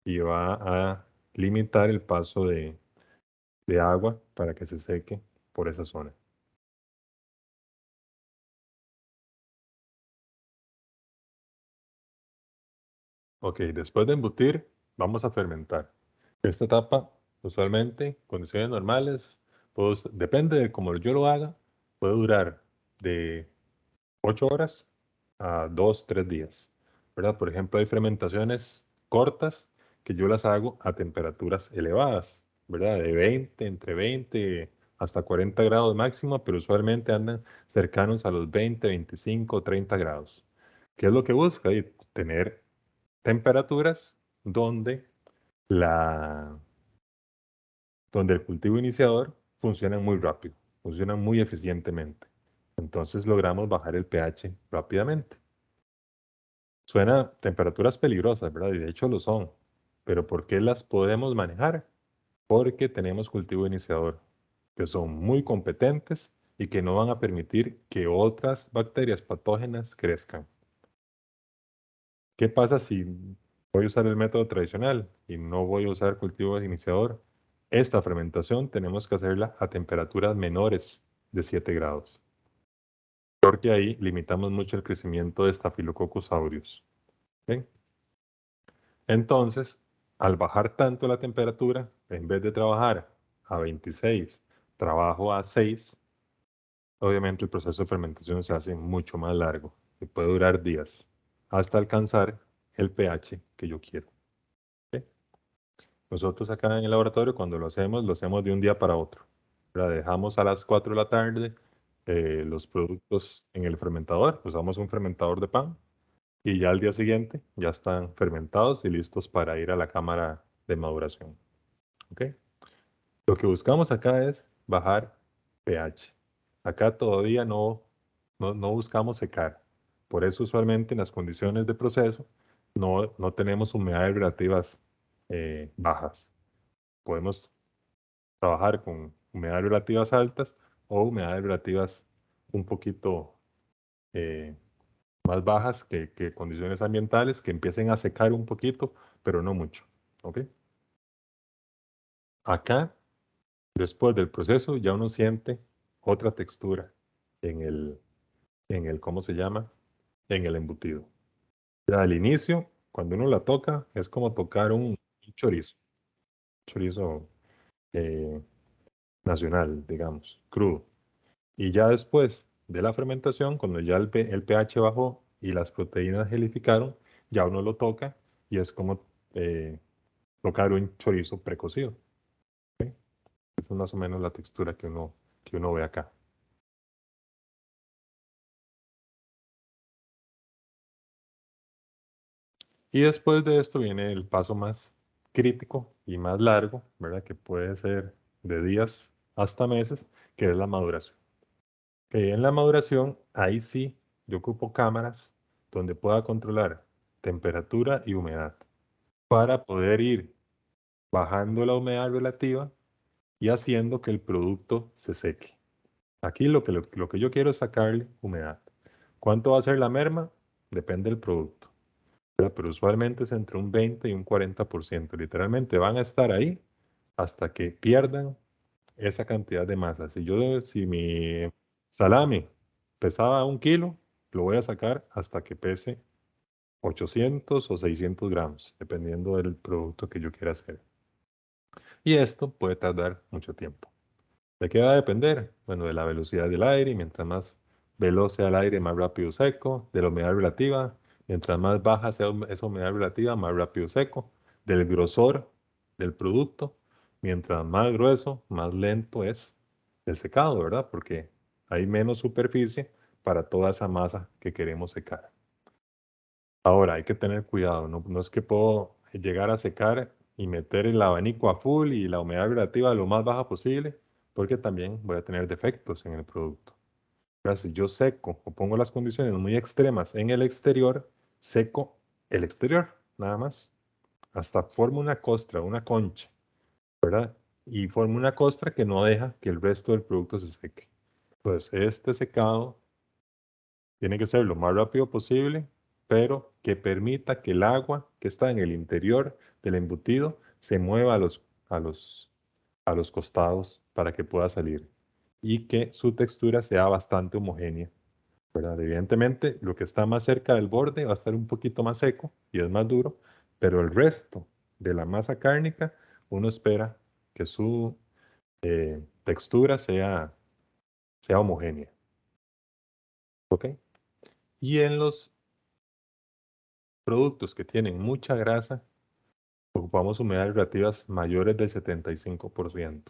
y va a limitar el paso de agua para que se seque por esa zona. Ok, después de embutir, vamos a fermentar. Esta etapa, usualmente, condiciones normales, pues, depende de cómo yo lo haga, puede durar de 8 horas a 2, 3 días, ¿verdad? Por ejemplo, hay fermentaciones cortas que yo las hago a temperaturas elevadas, ¿verdad? De 20, entre 20 hasta 40 grados máximo, pero usualmente andan cercanos a los 20, 25, 30 grados. ¿Qué es lo que busca? Y tener temperaturas donde, donde el cultivo iniciador funciona muy rápido, funciona muy eficientemente. Entonces logramos bajar el pH rápidamente. Suena temperaturas peligrosas, ¿verdad? Y de hecho lo son. Pero ¿por qué las podemos manejar? Porque tenemos cultivo iniciador, que son muy competentes y que no van a permitir que otras bacterias patógenas crezcan. ¿Qué pasa si voy a usar el método tradicional y no voy a usar cultivo iniciador? Esta fermentación tenemos que hacerla a temperaturas menores de 7 grados, porque ahí limitamos mucho el crecimiento de Staphylococcus aureus. ¿Okay? Entonces, al bajar tanto la temperatura, en vez de trabajar a 26, trabajo a 6, obviamente el proceso de fermentación se hace mucho más largo y puede durar días hasta alcanzar el pH que yo quiero. ¿Okay? Nosotros acá en el laboratorio, cuando lo hacemos de un día para otro. La dejamos a las 4 de la tarde los productos en el fermentador, usamos un fermentador de pan, y ya al día siguiente ya están fermentados y listos para ir a la cámara de maduración. ¿Okay? Lo que buscamos acá es bajar pH. Acá todavía no buscamos secar. Por eso usualmente en las condiciones de proceso no tenemos humedades relativas bajas. Podemos trabajar con humedades relativas altas o humedades relativas un poquito más bajas que condiciones ambientales que empiecen a secar un poquito, pero no mucho. ¿Ok? Acá, después del proceso, ya uno siente otra textura en el ¿cómo se llama? En el embutido. Ya al inicio, cuando uno la toca, es como tocar un chorizo nacional, digamos, crudo. Y ya después de la fermentación, cuando ya el pH bajó y las proteínas gelificaron, ya uno lo toca y es como tocar un chorizo precocido. ¿Okay? Esa es más o menos la textura que uno ve acá. Y después de esto viene el paso más crítico y más largo, ¿verdad? Que puede ser de días hasta meses, que es la maduración. En la maduración, ahí sí, yo ocupo cámaras donde pueda controlar temperatura y humedad para poder ir bajando la humedad relativa y haciendo que el producto se seque. Aquí lo que yo quiero es sacarle humedad. ¿Cuánto va a ser la merma? Depende del producto. Pero usualmente es entre un 20 y un 40%. Literalmente van a estar ahí hasta que pierdan esa cantidad de masa. Si mi salami pesaba 1 kilo, lo voy a sacar hasta que pese 800 o 600 gramos, dependiendo del producto que yo quiera hacer. Y esto puede tardar mucho tiempo. ¿De qué va a depender? Bueno, de la velocidad del aire. Mientras más veloz sea el aire, más rápido seco. De la humedad relativa. Mientras más baja sea esa humedad relativa, más rápido seco. Del grosor del producto. Mientras más grueso, más lento es el secado, ¿verdad? Porque hay menos superficie para toda esa masa que queremos secar. Ahora, hay que tener cuidado. No es que puedo llegar a secar y meter el abanico a full y la humedad relativa lo más baja posible, porque también voy a tener defectos en el producto. Pero si yo seco o pongo las condiciones muy extremas en el exterior, seco el exterior, nada más. Hasta forma una costra, una concha, ¿verdad? y forma una costra que no deja que el resto del producto se seque. Pues este secado tiene que ser lo más rápido posible, pero que permita que el agua que está en el interior del embutido se mueva a los costados para que pueda salir y que su textura sea bastante homogénea, ¿verdad? Evidentemente, lo que está más cerca del borde va a estar un poquito más seco y es más duro, pero el resto de la masa cárnica, uno espera que su textura sea homogénea. ¿Ok? Y en los productos que tienen mucha grasa, ocupamos humedades relativas mayores del 75%.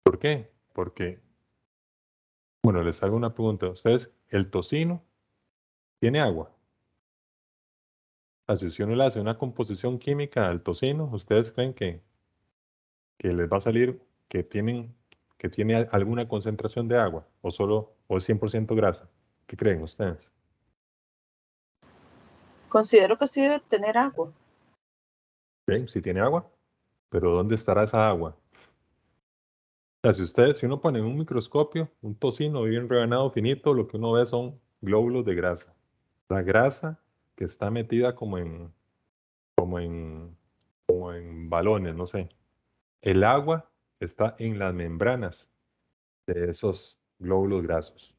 ¿Por qué? Porque, bueno, les hago una pregunta. ¿Ustedes, el tocino tiene agua? Si uno le hace una composición química al tocino, ¿ustedes creen que les va a salir que tiene alguna concentración de agua o solo o 100% grasa? ¿Qué creen ustedes? Considero que sí debe tener agua. ¿Sí? Sí tiene agua, pero ¿dónde estará esa agua? O sea, si uno pone en un microscopio un tocino bien rebanado, finito, lo que uno ve son glóbulos de grasa. La grasa que está metida como en, como en balones, no sé. El agua está en las membranas de esos glóbulos grasos.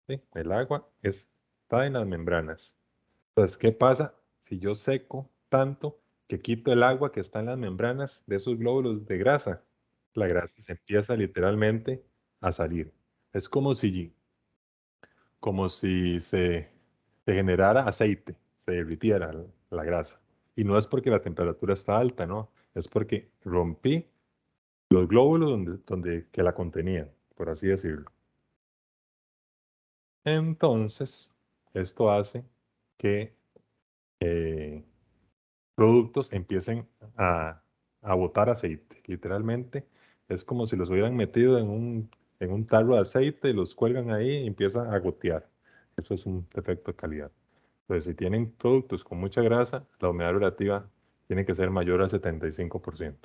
¿Sí? El agua está en las membranas. Entonces, ¿qué pasa si yo seco tanto que quito el agua que está en las membranas de esos glóbulos de grasa? La grasa se empieza literalmente a salir. Es como si se generara aceite, se derritiera la grasa. Y no es porque la temperatura está alta, no. Es porque rompí los glóbulos que la contenían, por así decirlo. Entonces, esto hace que productos empiecen a botar aceite. Literalmente, es como si los hubieran metido en un tarro de aceite y los cuelgan ahí y empiezan a gotear. Eso es un defecto de calidad. Entonces, si tienen productos con mucha grasa, la humedad relativa tiene que ser mayor al 75%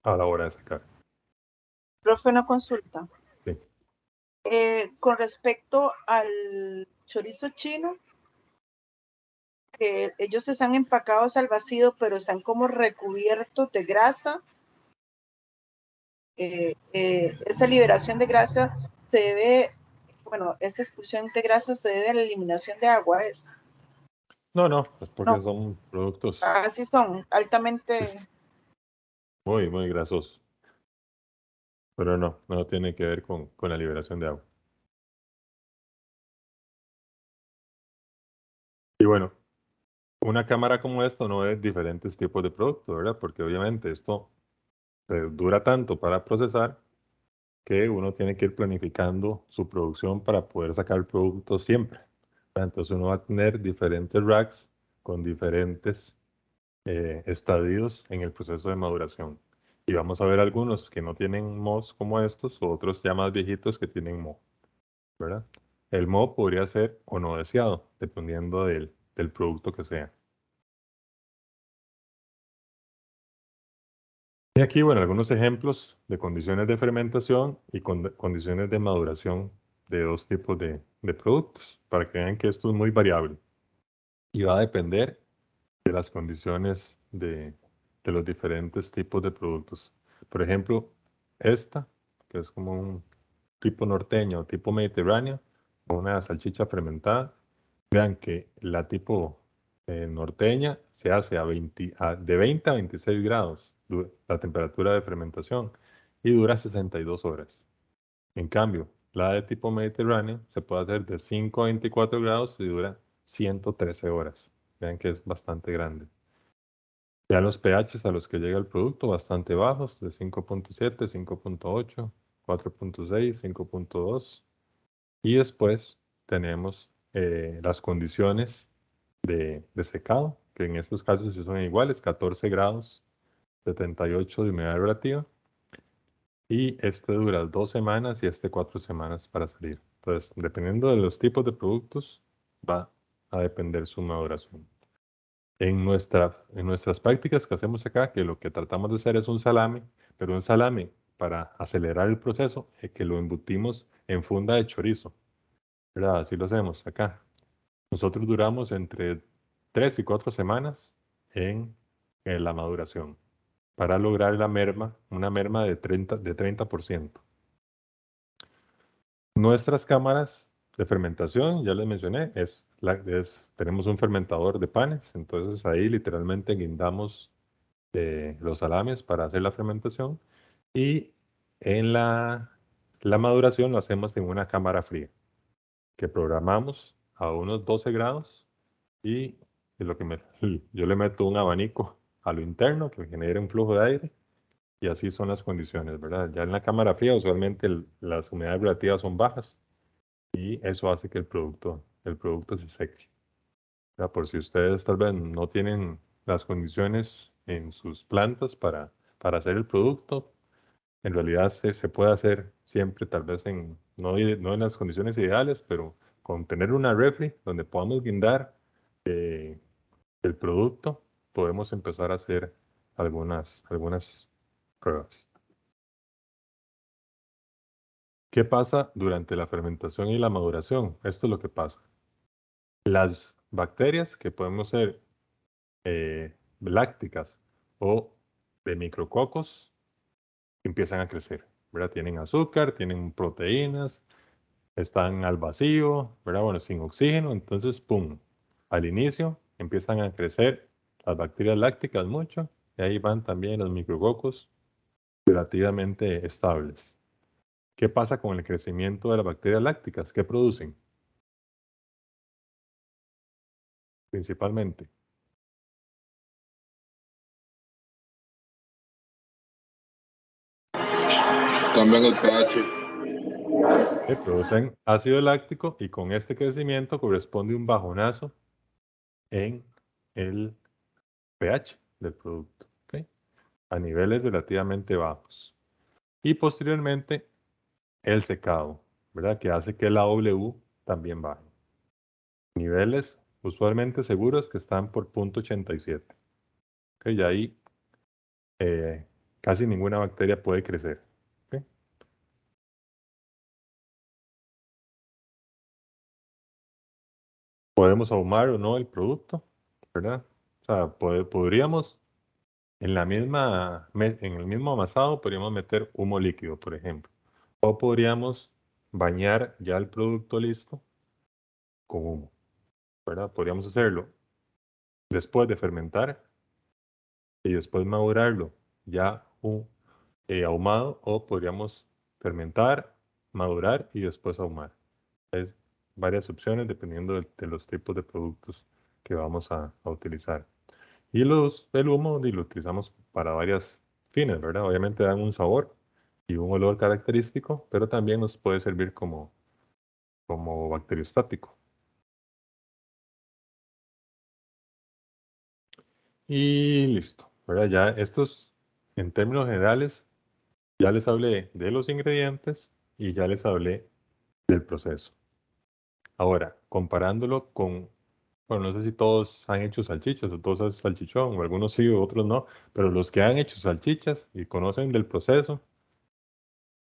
a la hora de sacar. Profe, una consulta. Sí. Con respecto al chorizo chino, que ellos están empacados al vacío, pero están como recubiertos de grasa. Esa liberación de grasa se debe, bueno, esta expulsión de grasa se debe a la eliminación de agua, ¿es? No, es porque No. son productos Así son, altamente. muy, muy grasosos. Pero no tiene que ver con la liberación de agua. Y bueno, una cámara como esta no es diferentes tipos de productos, ¿verdad? Porque obviamente esto dura tanto para procesar que uno tiene que ir planificando su producción para poder sacar el producto siempre, ¿verdad? Entonces uno va a tener diferentes racks con diferentes estadios en el proceso de maduración. Y vamos a ver algunos que no tienen MOS como estos, o otros ya más viejitos que tienen MO, ¿verdad? El MO podría ser o no deseado, dependiendo del producto que sea. Y aquí, bueno, algunos ejemplos de condiciones de fermentación y condiciones de maduración de dos tipos de productos, para que vean que esto es muy variable y va a depender de las condiciones de los diferentes tipos de productos. Por ejemplo, esta, que es como un tipo norteño o tipo mediterráneo, con una salchicha fermentada, vean que la tipo norteña se hace de 20 a 26 grados la temperatura de fermentación y dura 62 horas. En cambio, la de tipo mediterráneo se puede hacer de 5 a 24 grados y dura 113 horas. Vean que es bastante grande. Ya los pHs a los que llega el producto bastante bajos, de 5.7, 5.8, 4.6, 5.2. Y después tenemos las condiciones de secado, que en estos casos sí son iguales, 14 grados, 78 de humedad relativa. Y este dura 2 semanas y este 4 semanas para salir. Entonces, dependiendo de los tipos de productos, va a depender su maduración. En nuestras prácticas que hacemos acá, que lo que tratamos de hacer es un salami, pero un salami para acelerar el proceso, que lo embutimos en funda de chorizo, ¿verdad? Así lo hacemos acá. Nosotros duramos entre 3 y 4 semanas en la maduración para lograr una merma de 30%. Nuestras cámaras de fermentación, ya les mencioné, tenemos un fermentador de panes, entonces ahí literalmente guindamos los salames para hacer la fermentación y en la maduración lo hacemos en una cámara fría que programamos a unos 12 grados y yo le meto un abanico a lo interno que genere un flujo de aire y así son las condiciones, ¿verdad? Ya en la cámara fría usualmente las humedades relativas son bajas y eso hace que el producto se seque. ¿Verdad? Por si ustedes tal vez no tienen las condiciones en sus plantas para hacer el producto, en realidad se puede hacer siempre tal vez no en las condiciones ideales, pero con tener una refri donde podamos guindar el producto, podemos empezar a hacer algunas pruebas. ¿Qué pasa durante la fermentación y la maduración? Esto es lo que pasa. Las bacterias que podemos ser lácticas o de micrococos empiezan a crecer, ¿verdad? Tienen azúcar, tienen proteínas, están al vacío, ¿verdad? Bueno, sin oxígeno, entonces, ¡pum! Al inicio empiezan a crecer las bacterias lácticas mucho, y ahí van también los micrococos relativamente estables. ¿Qué pasa con el crecimiento de las bacterias lácticas? ¿Qué producen? Principalmente. Cambian el pH. Producen ácido láctico y con este crecimiento corresponde un bajonazo en el pH del producto, ¿okay? A niveles relativamente bajos. Y posteriormente el secado, ¿verdad? Que hace que la W también baje. Niveles usualmente seguros que están por 0.87. ¿Okay? Y ahí casi ninguna bacteria puede crecer. ¿Okay? Podemos ahumar o no el producto, ¿verdad? O sea, podríamos en el mismo amasado podríamos meter humo líquido, por ejemplo. O podríamos bañar ya el producto listo con humo, ¿verdad? Podríamos hacerlo después de fermentar y después madurarlo ya ahumado, o podríamos fermentar, madurar y después ahumar. Hay varias opciones dependiendo de los tipos de productos que vamos a utilizar. Y el humo lo utilizamos para varias fines, ¿verdad? Obviamente dan un sabor y un olor característico, pero también nos puede servir como bacteriostático. Y listo, ¿verdad? Ya estos, en términos generales, ya les hablé de los ingredientes y ya les hablé del proceso. Ahora, comparándolo con, bueno, no sé si todos han hecho salchichas o todos hacen salchichón, o algunos sí o otros no, pero los que han hecho salchichas y conocen del proceso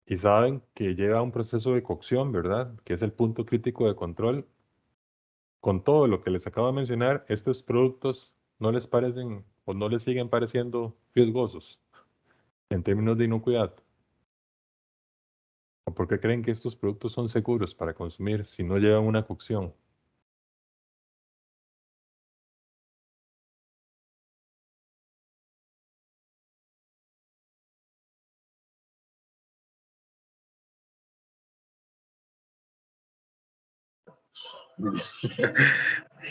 y saben que lleva un proceso de cocción, ¿verdad? Que es el punto crítico de control. Con todo lo que les acabo de mencionar, estos productos no les parecen o no les siguen pareciendo riesgosos en términos de inocuidad. ¿O por qué creen que estos productos son seguros para consumir si no llevan una cocción?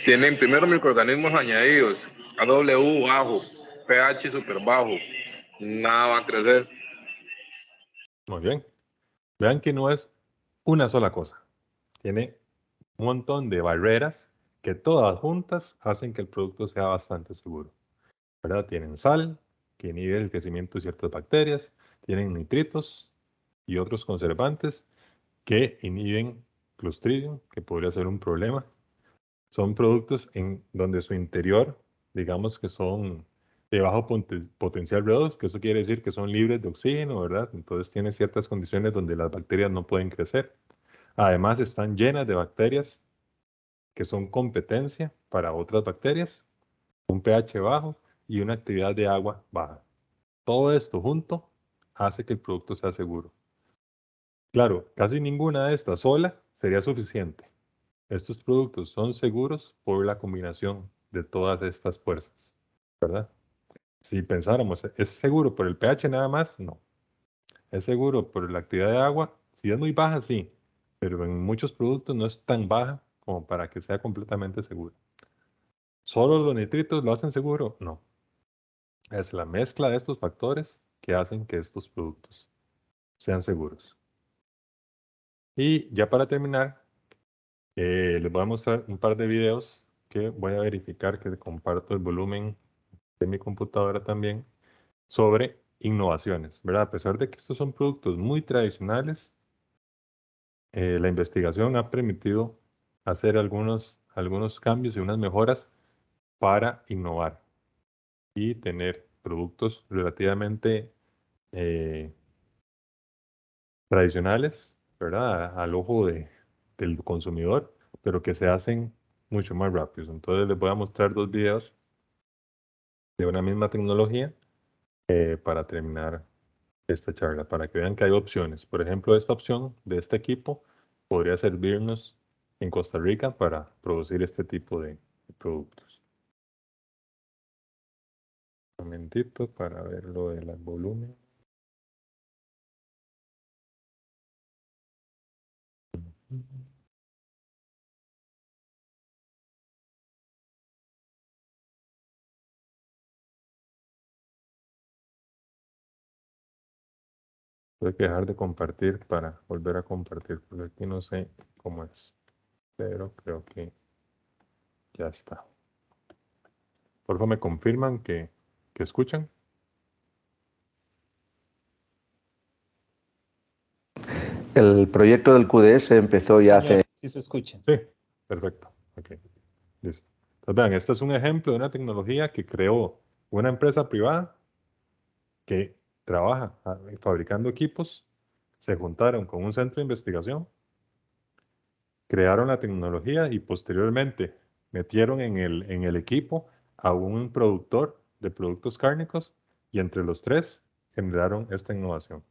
Tienen primero microorganismos añadidos, AW bajo, pH súper bajo, nada va a crecer. Muy bien. Vean que no es una sola cosa. Tiene un montón de barreras que todas juntas hacen que el producto sea bastante seguro, ¿verdad? Tienen sal, que inhibe el crecimiento de ciertas bacterias, tienen nitritos y otros conservantes que inhiben Clostridium, que podría ser un problema. Son productos en donde su interior digamos que son de bajo potencial redox, que eso quiere decir que son libres de oxígeno, ¿verdad? Entonces tienen ciertas condiciones donde las bacterias no pueden crecer. Además están llenas de bacterias que son competencia para otras bacterias, un pH bajo y una actividad de agua baja. Todo esto junto hace que el producto sea seguro. Claro, casi ninguna de estas sola sería suficiente. Estos productos son seguros por la combinación de todas estas fuerzas, ¿verdad? Si pensáramos, ¿es seguro por el pH nada más? No. ¿Es seguro por la actividad de agua? Si es muy baja, sí, pero en muchos productos no es tan baja como para que sea completamente seguro. ¿Solo los nitritos lo hacen seguro? No. Es la mezcla de estos factores que hacen que estos productos sean seguros. Y ya para terminar, les voy a mostrar un par de videos que voy a verificar que comparto el volumen de mi computadora también sobre innovaciones, ¿verdad? A pesar de que estos son productos muy tradicionales, la investigación ha permitido hacer algunos cambios y unas mejoras para innovar y tener productos relativamente tradicionales, ¿verdad? Al ojo del consumidor, pero que se hacen mucho más rápidos. Entonces les voy a mostrar dos videos de una misma tecnología para terminar esta charla, para que vean que hay opciones. Por ejemplo, esta opción de este equipo podría servirnos en Costa Rica para producir este tipo de productos. Un momentito para ver lo del volumen. Tuve que dejar de compartir para volver a compartir, porque aquí no sé cómo es, pero creo que ya está. Por favor, me confirman que escuchan. El proyecto del QDS empezó ya hace... Sí se escucha. Sí, perfecto. Ok, listo. Entonces, vean, este es un ejemplo de una tecnología que creó una empresa privada que trabaja fabricando equipos, se juntaron con un centro de investigación, crearon la tecnología y posteriormente metieron en el equipo a un productor de productos cárnicos y entre los tres generaron esta innovación.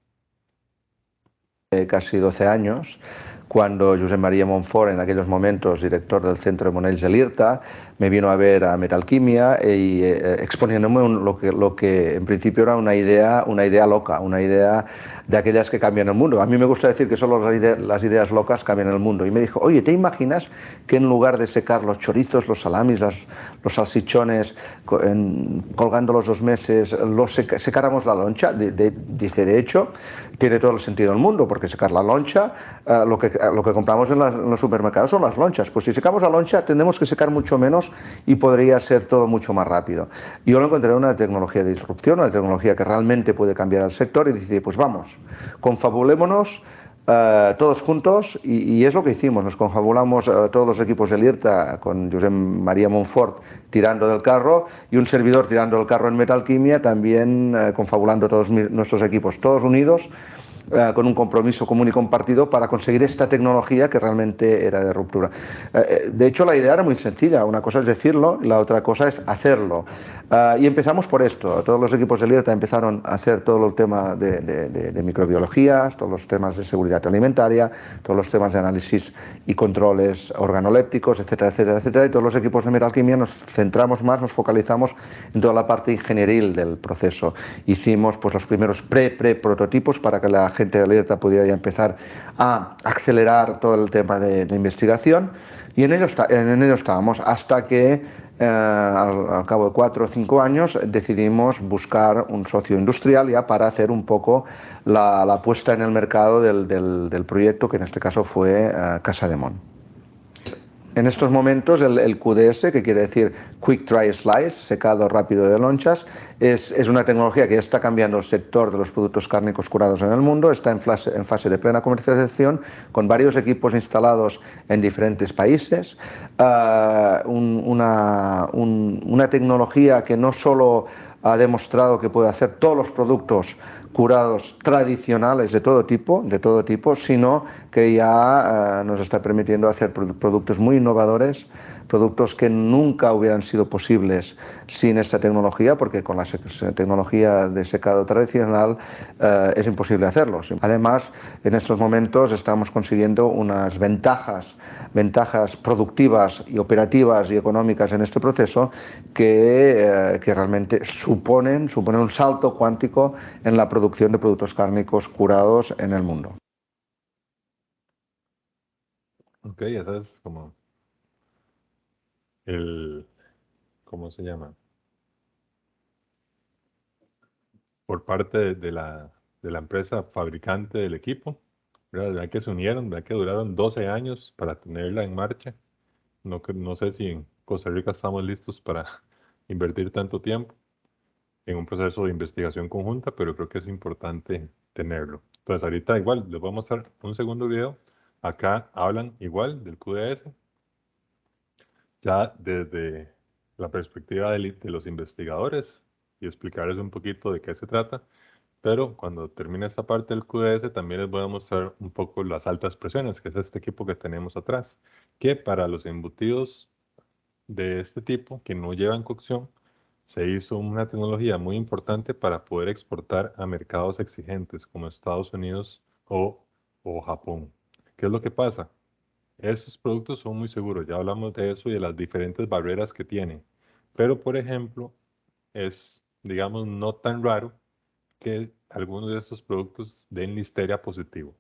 Casi 12 años, cuando Josep María Monfort, en aquellos momentos director del Centro de Monells de l'IRTA, me vino a ver a Metalquimia y exponiéndome lo que en principio era una idea loca, una idea de aquellas que cambian el mundo. A mí me gusta decir que solo las ideas locas cambian el mundo. Y me dijo, oye, ¿te imaginas que en lugar de secar los chorizos, los salamis, los salchichones, colgando los 2 meses, secáramos la loncha? Dice, de hecho, tiene todo el sentido del mundo, porque secar la loncha, lo que compramos en los supermercados son las lonchas. Pues si secamos la loncha, tendremos que secar mucho menos y podría ser todo mucho más rápido. Yo lo encontré una tecnología de disrupción, una tecnología que realmente puede cambiar el sector y decir, pues vamos, confabulémonos todos juntos y es lo que hicimos. Nos confabulamos todos los equipos del IRTA con Josep María Monfort tirando del carro y un servidor tirando del carro en Metalquimia, también confabulando todos nuestros equipos, todos unidos, con un compromiso común y compartido para conseguir esta tecnología que realmente era de ruptura. De hecho, la idea era muy sencilla. Una cosa es decirlo, la otra cosa es hacerlo. Y empezamos por esto. Todos los equipos del IRTA empezaron a hacer todo el tema de microbiologías, todos los temas de seguridad alimentaria, todos los temas de análisis y controles organolépticos, etcétera, etcétera, etcétera. Y todos los equipos de Metalquimia nos centramos más, nos focalizamos en toda la parte ingenieril del proceso. Hicimos pues los primeros prototipos para que la gente de IRTA pudiera ya empezar a acelerar todo el tema de investigación y en ello estábamos hasta que al cabo de 4 o 5 años decidimos buscar un socio industrial ya para hacer un poco la puesta en el mercado del proyecto, que en este caso fue Casademont. En estos momentos el QDS, que quiere decir Quick Dry Slice, secado rápido de lonchas, es una tecnología que ya está cambiando el sector de los productos cárnicos curados en el mundo, está en fase de plena comercialización, con varios equipos instalados en diferentes países, una tecnología que no solo ha demostrado que puede hacer todos los productos curados tradicionales de todo tipo, sino que ya nos está permitiendo hacer productos muy innovadores, productos que nunca hubieran sido posibles sin esta tecnología, porque con la tecnología de secado tradicional es imposible hacerlos. Además, en estos momentos estamos consiguiendo unas ventajas productivas y operativas y económicas en este proceso que realmente suponen un salto cuántico en la producción de productos cárnicos curados en el mundo. Ok, esa es como ¿cómo se llama? Por parte de la empresa fabricante del equipo, ¿verdad? ¿Verdad que se unieron? ¿Verdad que duraron 12 años para tenerla en marcha? No sé si en Costa Rica estamos listos para invertir tanto tiempo en un proceso de investigación conjunta, pero creo que es importante tenerlo. Entonces ahorita igual les voy a mostrar un segundo video. Acá hablan igual del QDS, ya desde la perspectiva de los investigadores y explicarles un poquito de qué se trata. Pero cuando termine esta parte del QDS también les voy a mostrar un poco las altas presiones, que es este equipo que tenemos atrás, que para los embutidos de este tipo que no llevan cocción, se hizo una tecnología muy importante para poder exportar a mercados exigentes como Estados Unidos o Japón. ¿Qué es lo que pasa? Estos productos son muy seguros, ya hablamos de eso y de las diferentes barreras que tienen. Pero, por ejemplo, es, digamos, no tan raro que algunos de estos productos den listeria positivo.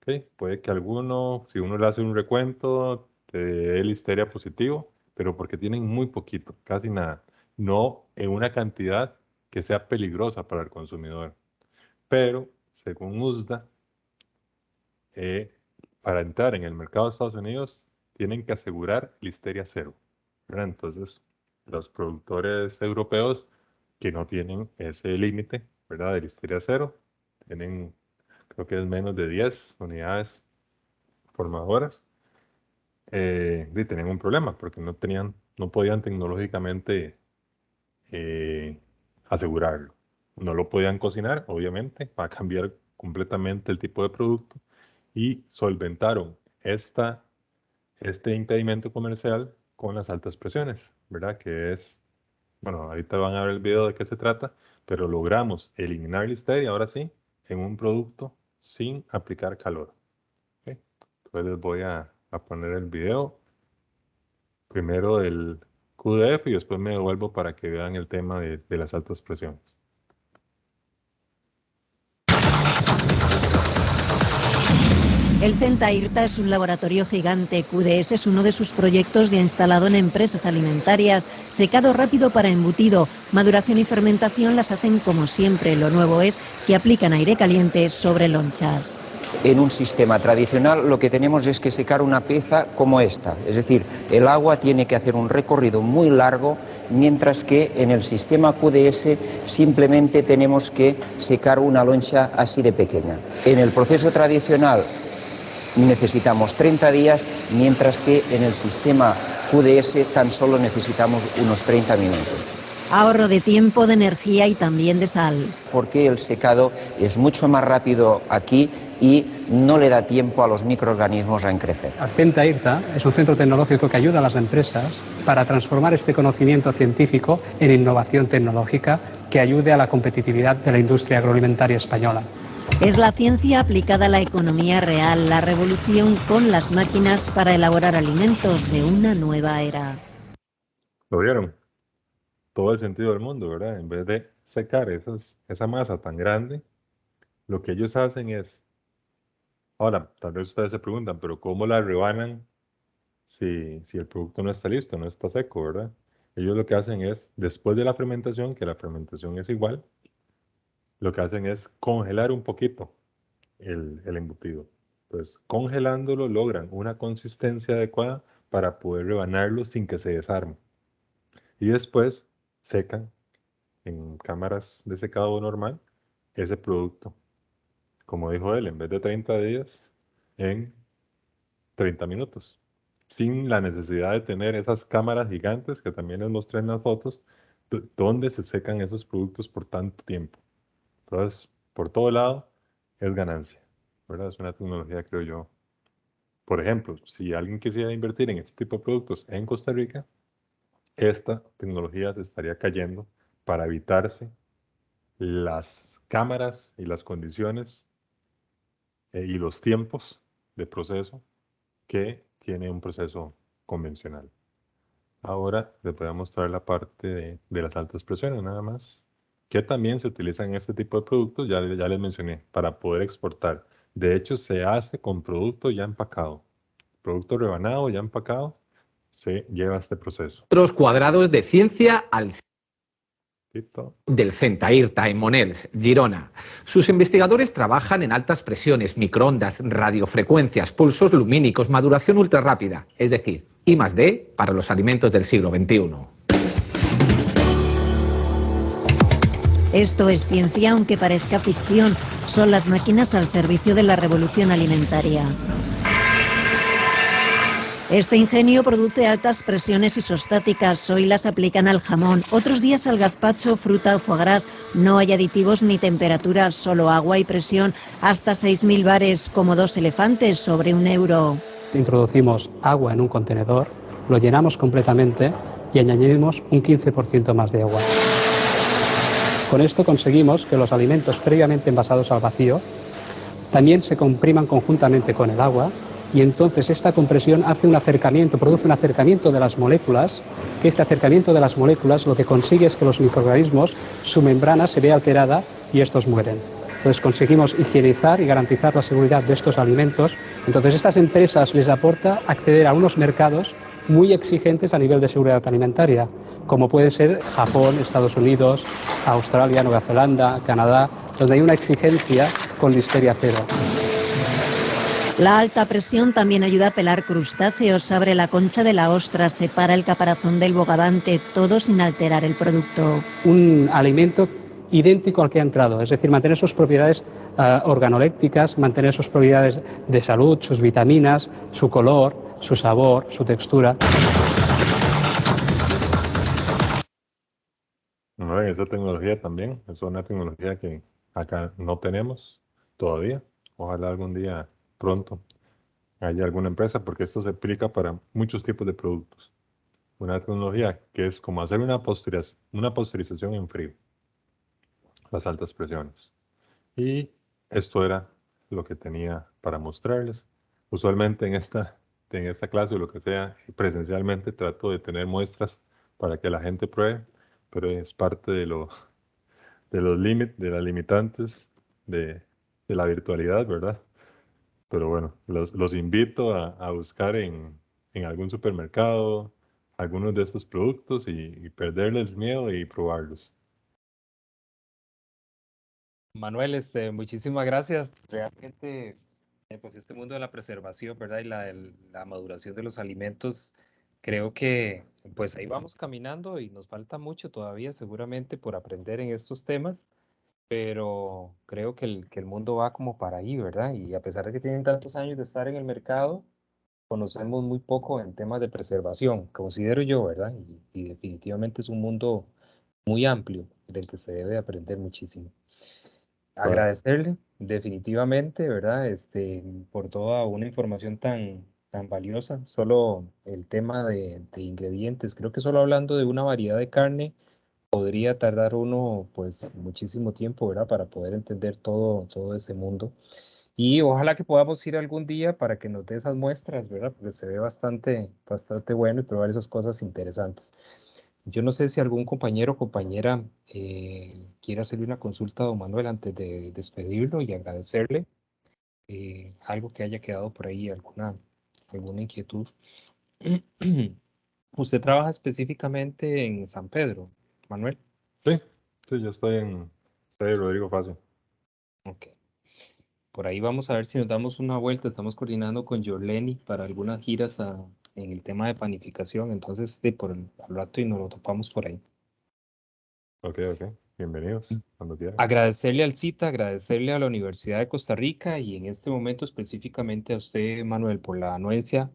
¿Okay? Puede que alguno, si uno le hace un recuento, te dé listeria positivo, pero porque tienen muy poquito, casi nada. No en una cantidad que sea peligrosa para el consumidor. Pero, según USDA, para entrar en el mercado de Estados Unidos, tienen que asegurar listeria cero, ¿verdad? Entonces, los productores europeos que no tienen ese límite, ¿verdad? De listeria cero, tienen, creo que es menos de 10 unidades formadoras, tenían un problema porque no podían tecnológicamente asegurarlo. No lo podían cocinar, obviamente, va a cambiar completamente el tipo de producto y solventaron este impedimento comercial con las altas presiones, ¿verdad? Que es, bueno, ahorita van a ver el video de qué se trata, pero logramos eliminar listeria, ahora sí, en un producto sin aplicar calor. ¿Okay? Entonces les voy a poner el video, primero del QDF y después me devuelvo para que vean el tema de las altas presiones. El Centa IRTA es un laboratorio gigante. QDS es uno de sus proyectos ya instalado en empresas alimentarias. Secado rápido para embutido, maduración y fermentación las hacen como siempre. Lo nuevo es que aplican aire caliente sobre lonchas. En un sistema tradicional lo que tenemos es que secar una pieza como esta, es decir, el agua tiene que hacer un recorrido muy largo, mientras que en el sistema QDS simplemente tenemos que secar una loncha así de pequeña. En el proceso tradicional necesitamos 30 días, mientras que en el sistema QDS tan solo necesitamos unos 30 minutos. Ahorro de tiempo, de energía y también de sal. Porque el secado es mucho más rápido aquí y no le da tiempo a los microorganismos a crecer. El Centa IRTA es un centro tecnológico que ayuda a las empresas para transformar este conocimiento científico en innovación tecnológica que ayude a la competitividad de la industria agroalimentaria española. Es la ciencia aplicada a la economía real, la revolución con las máquinas para elaborar alimentos de una nueva era. ¿Lo vieron? Todo el sentido del mundo, ¿verdad? En vez de secar esa masa tan grande, lo que ellos hacen es, ahora, tal vez ustedes se preguntan, pero ¿cómo la rebanan si el producto no está listo, no está seco, ¿verdad? Ellos lo que hacen es, después de la fermentación, que la fermentación es igual, lo que hacen es congelar un poquito el embutido. Entonces, congelándolo logran una consistencia adecuada para poder rebanarlo sin que se desarme. Y después secan en cámaras de secado normal ese producto. Como dijo él, en vez de 30 días, en 30 minutos. Sin la necesidad de tener esas cámaras gigantes que también les mostré en las fotos, donde se secan esos productos por tanto tiempo. Entonces, por todo lado, es ganancia, ¿verdad? Es una tecnología, creo yo. Por ejemplo, si alguien quisiera invertir en este tipo de productos en Costa Rica, esta tecnología se estaría cayendo para evitarse las cámaras y las condiciones y los tiempos de proceso que tiene un proceso convencional. Ahora les voy a mostrar la parte de las altas presiones nada más, que también se utilizan en este tipo de productos, ya les mencioné, para poder exportar. De hecho, se hace con producto ya empacado. Producto rebanado ya empacado, se lleva este proceso. Metros cuadrados de ciencia al Listo. del CENTA-IRTA en Monels, Girona. Sus investigadores trabajan en altas presiones, microondas, radiofrecuencias, pulsos lumínicos, maduración ultrarrápida, es decir, I+D para los alimentos del siglo XXI. Esto es ciencia, aunque parezca ficción. Son las máquinas al servicio de la revolución alimentaria. Este ingenio produce altas presiones isostáticas. Hoy las aplican al jamón, otros días al gazpacho, fruta o foie gras. No hay aditivos ni temperatura, solo agua y presión. Hasta 6.000 bares, como 2 elefantes sobre €1. Introducimos agua en un contenedor, lo llenamos completamente y añadimos un 15% más de agua. Con esto conseguimos que los alimentos previamente envasados al vacío también se compriman conjuntamente con el agua, y entonces esta compresión hace un acercamiento, produce un acercamiento de las moléculas, que este acercamiento de las moléculas lo que consigue es que los microorganismos, su membrana se vea alterada y estos mueren. Entonces conseguimos higienizar y garantizar la seguridad de estos alimentos. Entonces estas empresas les aporta acceder a unos mercados muy exigentes a nivel de seguridad alimentaria, como puede ser Japón, Estados Unidos, Australia, Nueva Zelanda, Canadá, donde hay una exigencia con listeria cero. La alta presión también ayuda a pelar crustáceos, abre la concha de la ostra, separa el caparazón del bogavante, todo sin alterar el producto. Un alimento idéntico al que ha entrado, es decir, mantener sus propiedades organolépticas, mantener sus propiedades de salud, sus vitaminas, su color, su sabor, su textura. No, esa tecnología también es una tecnología que acá no tenemos todavía. Ojalá algún día pronto haya alguna empresa, porque esto se aplica para muchos tipos de productos. Una tecnología que es como hacer una pasteurización en frío, las altas presiones. Y esto era lo que tenía para mostrarles. Usualmente en esta clase o lo que sea, presencialmente trato de tener muestras para que la gente pruebe, pero es parte de los límites, de las limitantes de la virtualidad, ¿verdad? Pero bueno, los invito a buscar en algún supermercado algunos de estos productos y perderles miedo y probarlos. Manuel, muchísimas gracias. Realmente, pues este mundo de la preservación, ¿verdad? Y la maduración de los alimentos, creo que pues ahí vamos caminando y nos falta mucho todavía seguramente por aprender en estos temas, pero creo que el mundo va como para ahí, ¿verdad? Y a pesar de que tienen tantos años de estar en el mercado, conocemos muy poco en temas de preservación, considero yo, ¿verdad? Y definitivamente es un mundo muy amplio del que se debe aprender muchísimo. Agradecerle definitivamente, ¿verdad? Por toda una información tan valiosa. Solo el tema de ingredientes, creo que solo hablando de una variedad de carne podría tardar uno pues muchísimo tiempo, ¿verdad? Para poder entender todo ese mundo. Y ojalá que podamos ir algún día para que nos dé esas muestras, ¿verdad? Porque se ve bastante bueno y probar esas cosas interesantes. Yo no sé si algún compañero o compañera quiere hacerle una consulta a don Manuel antes de despedirlo y agradecerle algo que haya quedado por ahí, alguna inquietud. ¿Usted trabaja específicamente en San Pedro, Manuel? Sí, yo estoy en Rodrigo Facio. Ok. Por ahí vamos a ver si nos damos una vuelta. Estamos coordinando con Yorleni para algunas giras en el tema de panificación. Entonces, al rato y nos lo topamos por ahí. Ok. Bienvenidos, cuando quieran. Agradecerle al CITA, agradecerle a la Universidad de Costa Rica y en este momento específicamente a usted, Manuel, por la anuencia.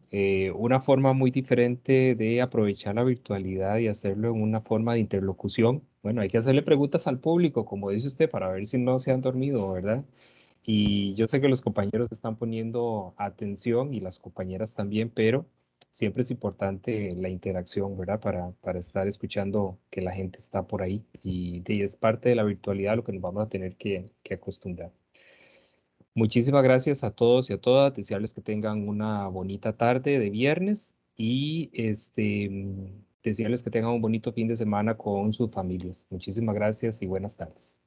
Una forma muy diferente de aprovechar la virtualidad y hacerlo en una forma de interlocución. Bueno, hay que hacerle preguntas al público, como dice usted, para ver si no se han dormido, ¿verdad? Y yo sé que los compañeros están poniendo atención y las compañeras también, pero siempre es importante la interacción, ¿verdad? Para estar escuchando que la gente está por ahí y es parte de la virtualidad lo que nos vamos a tener que acostumbrar. Muchísimas gracias a todos y a todas. Desearles que tengan una bonita tarde de viernes y desearles que tengan un bonito fin de semana con sus familias. Muchísimas gracias y buenas tardes.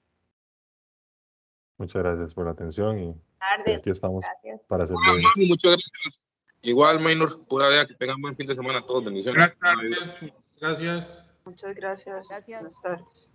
Muchas gracias por la atención y Tardes. aquí estamos Gracias. para hacer Muchas gracias. Igual, Maynor, pura vida, que tengan buen fin de semana a todos. Bendiciones. Buenas tardes. Gracias. Muchas gracias. Gracias. Buenas tardes.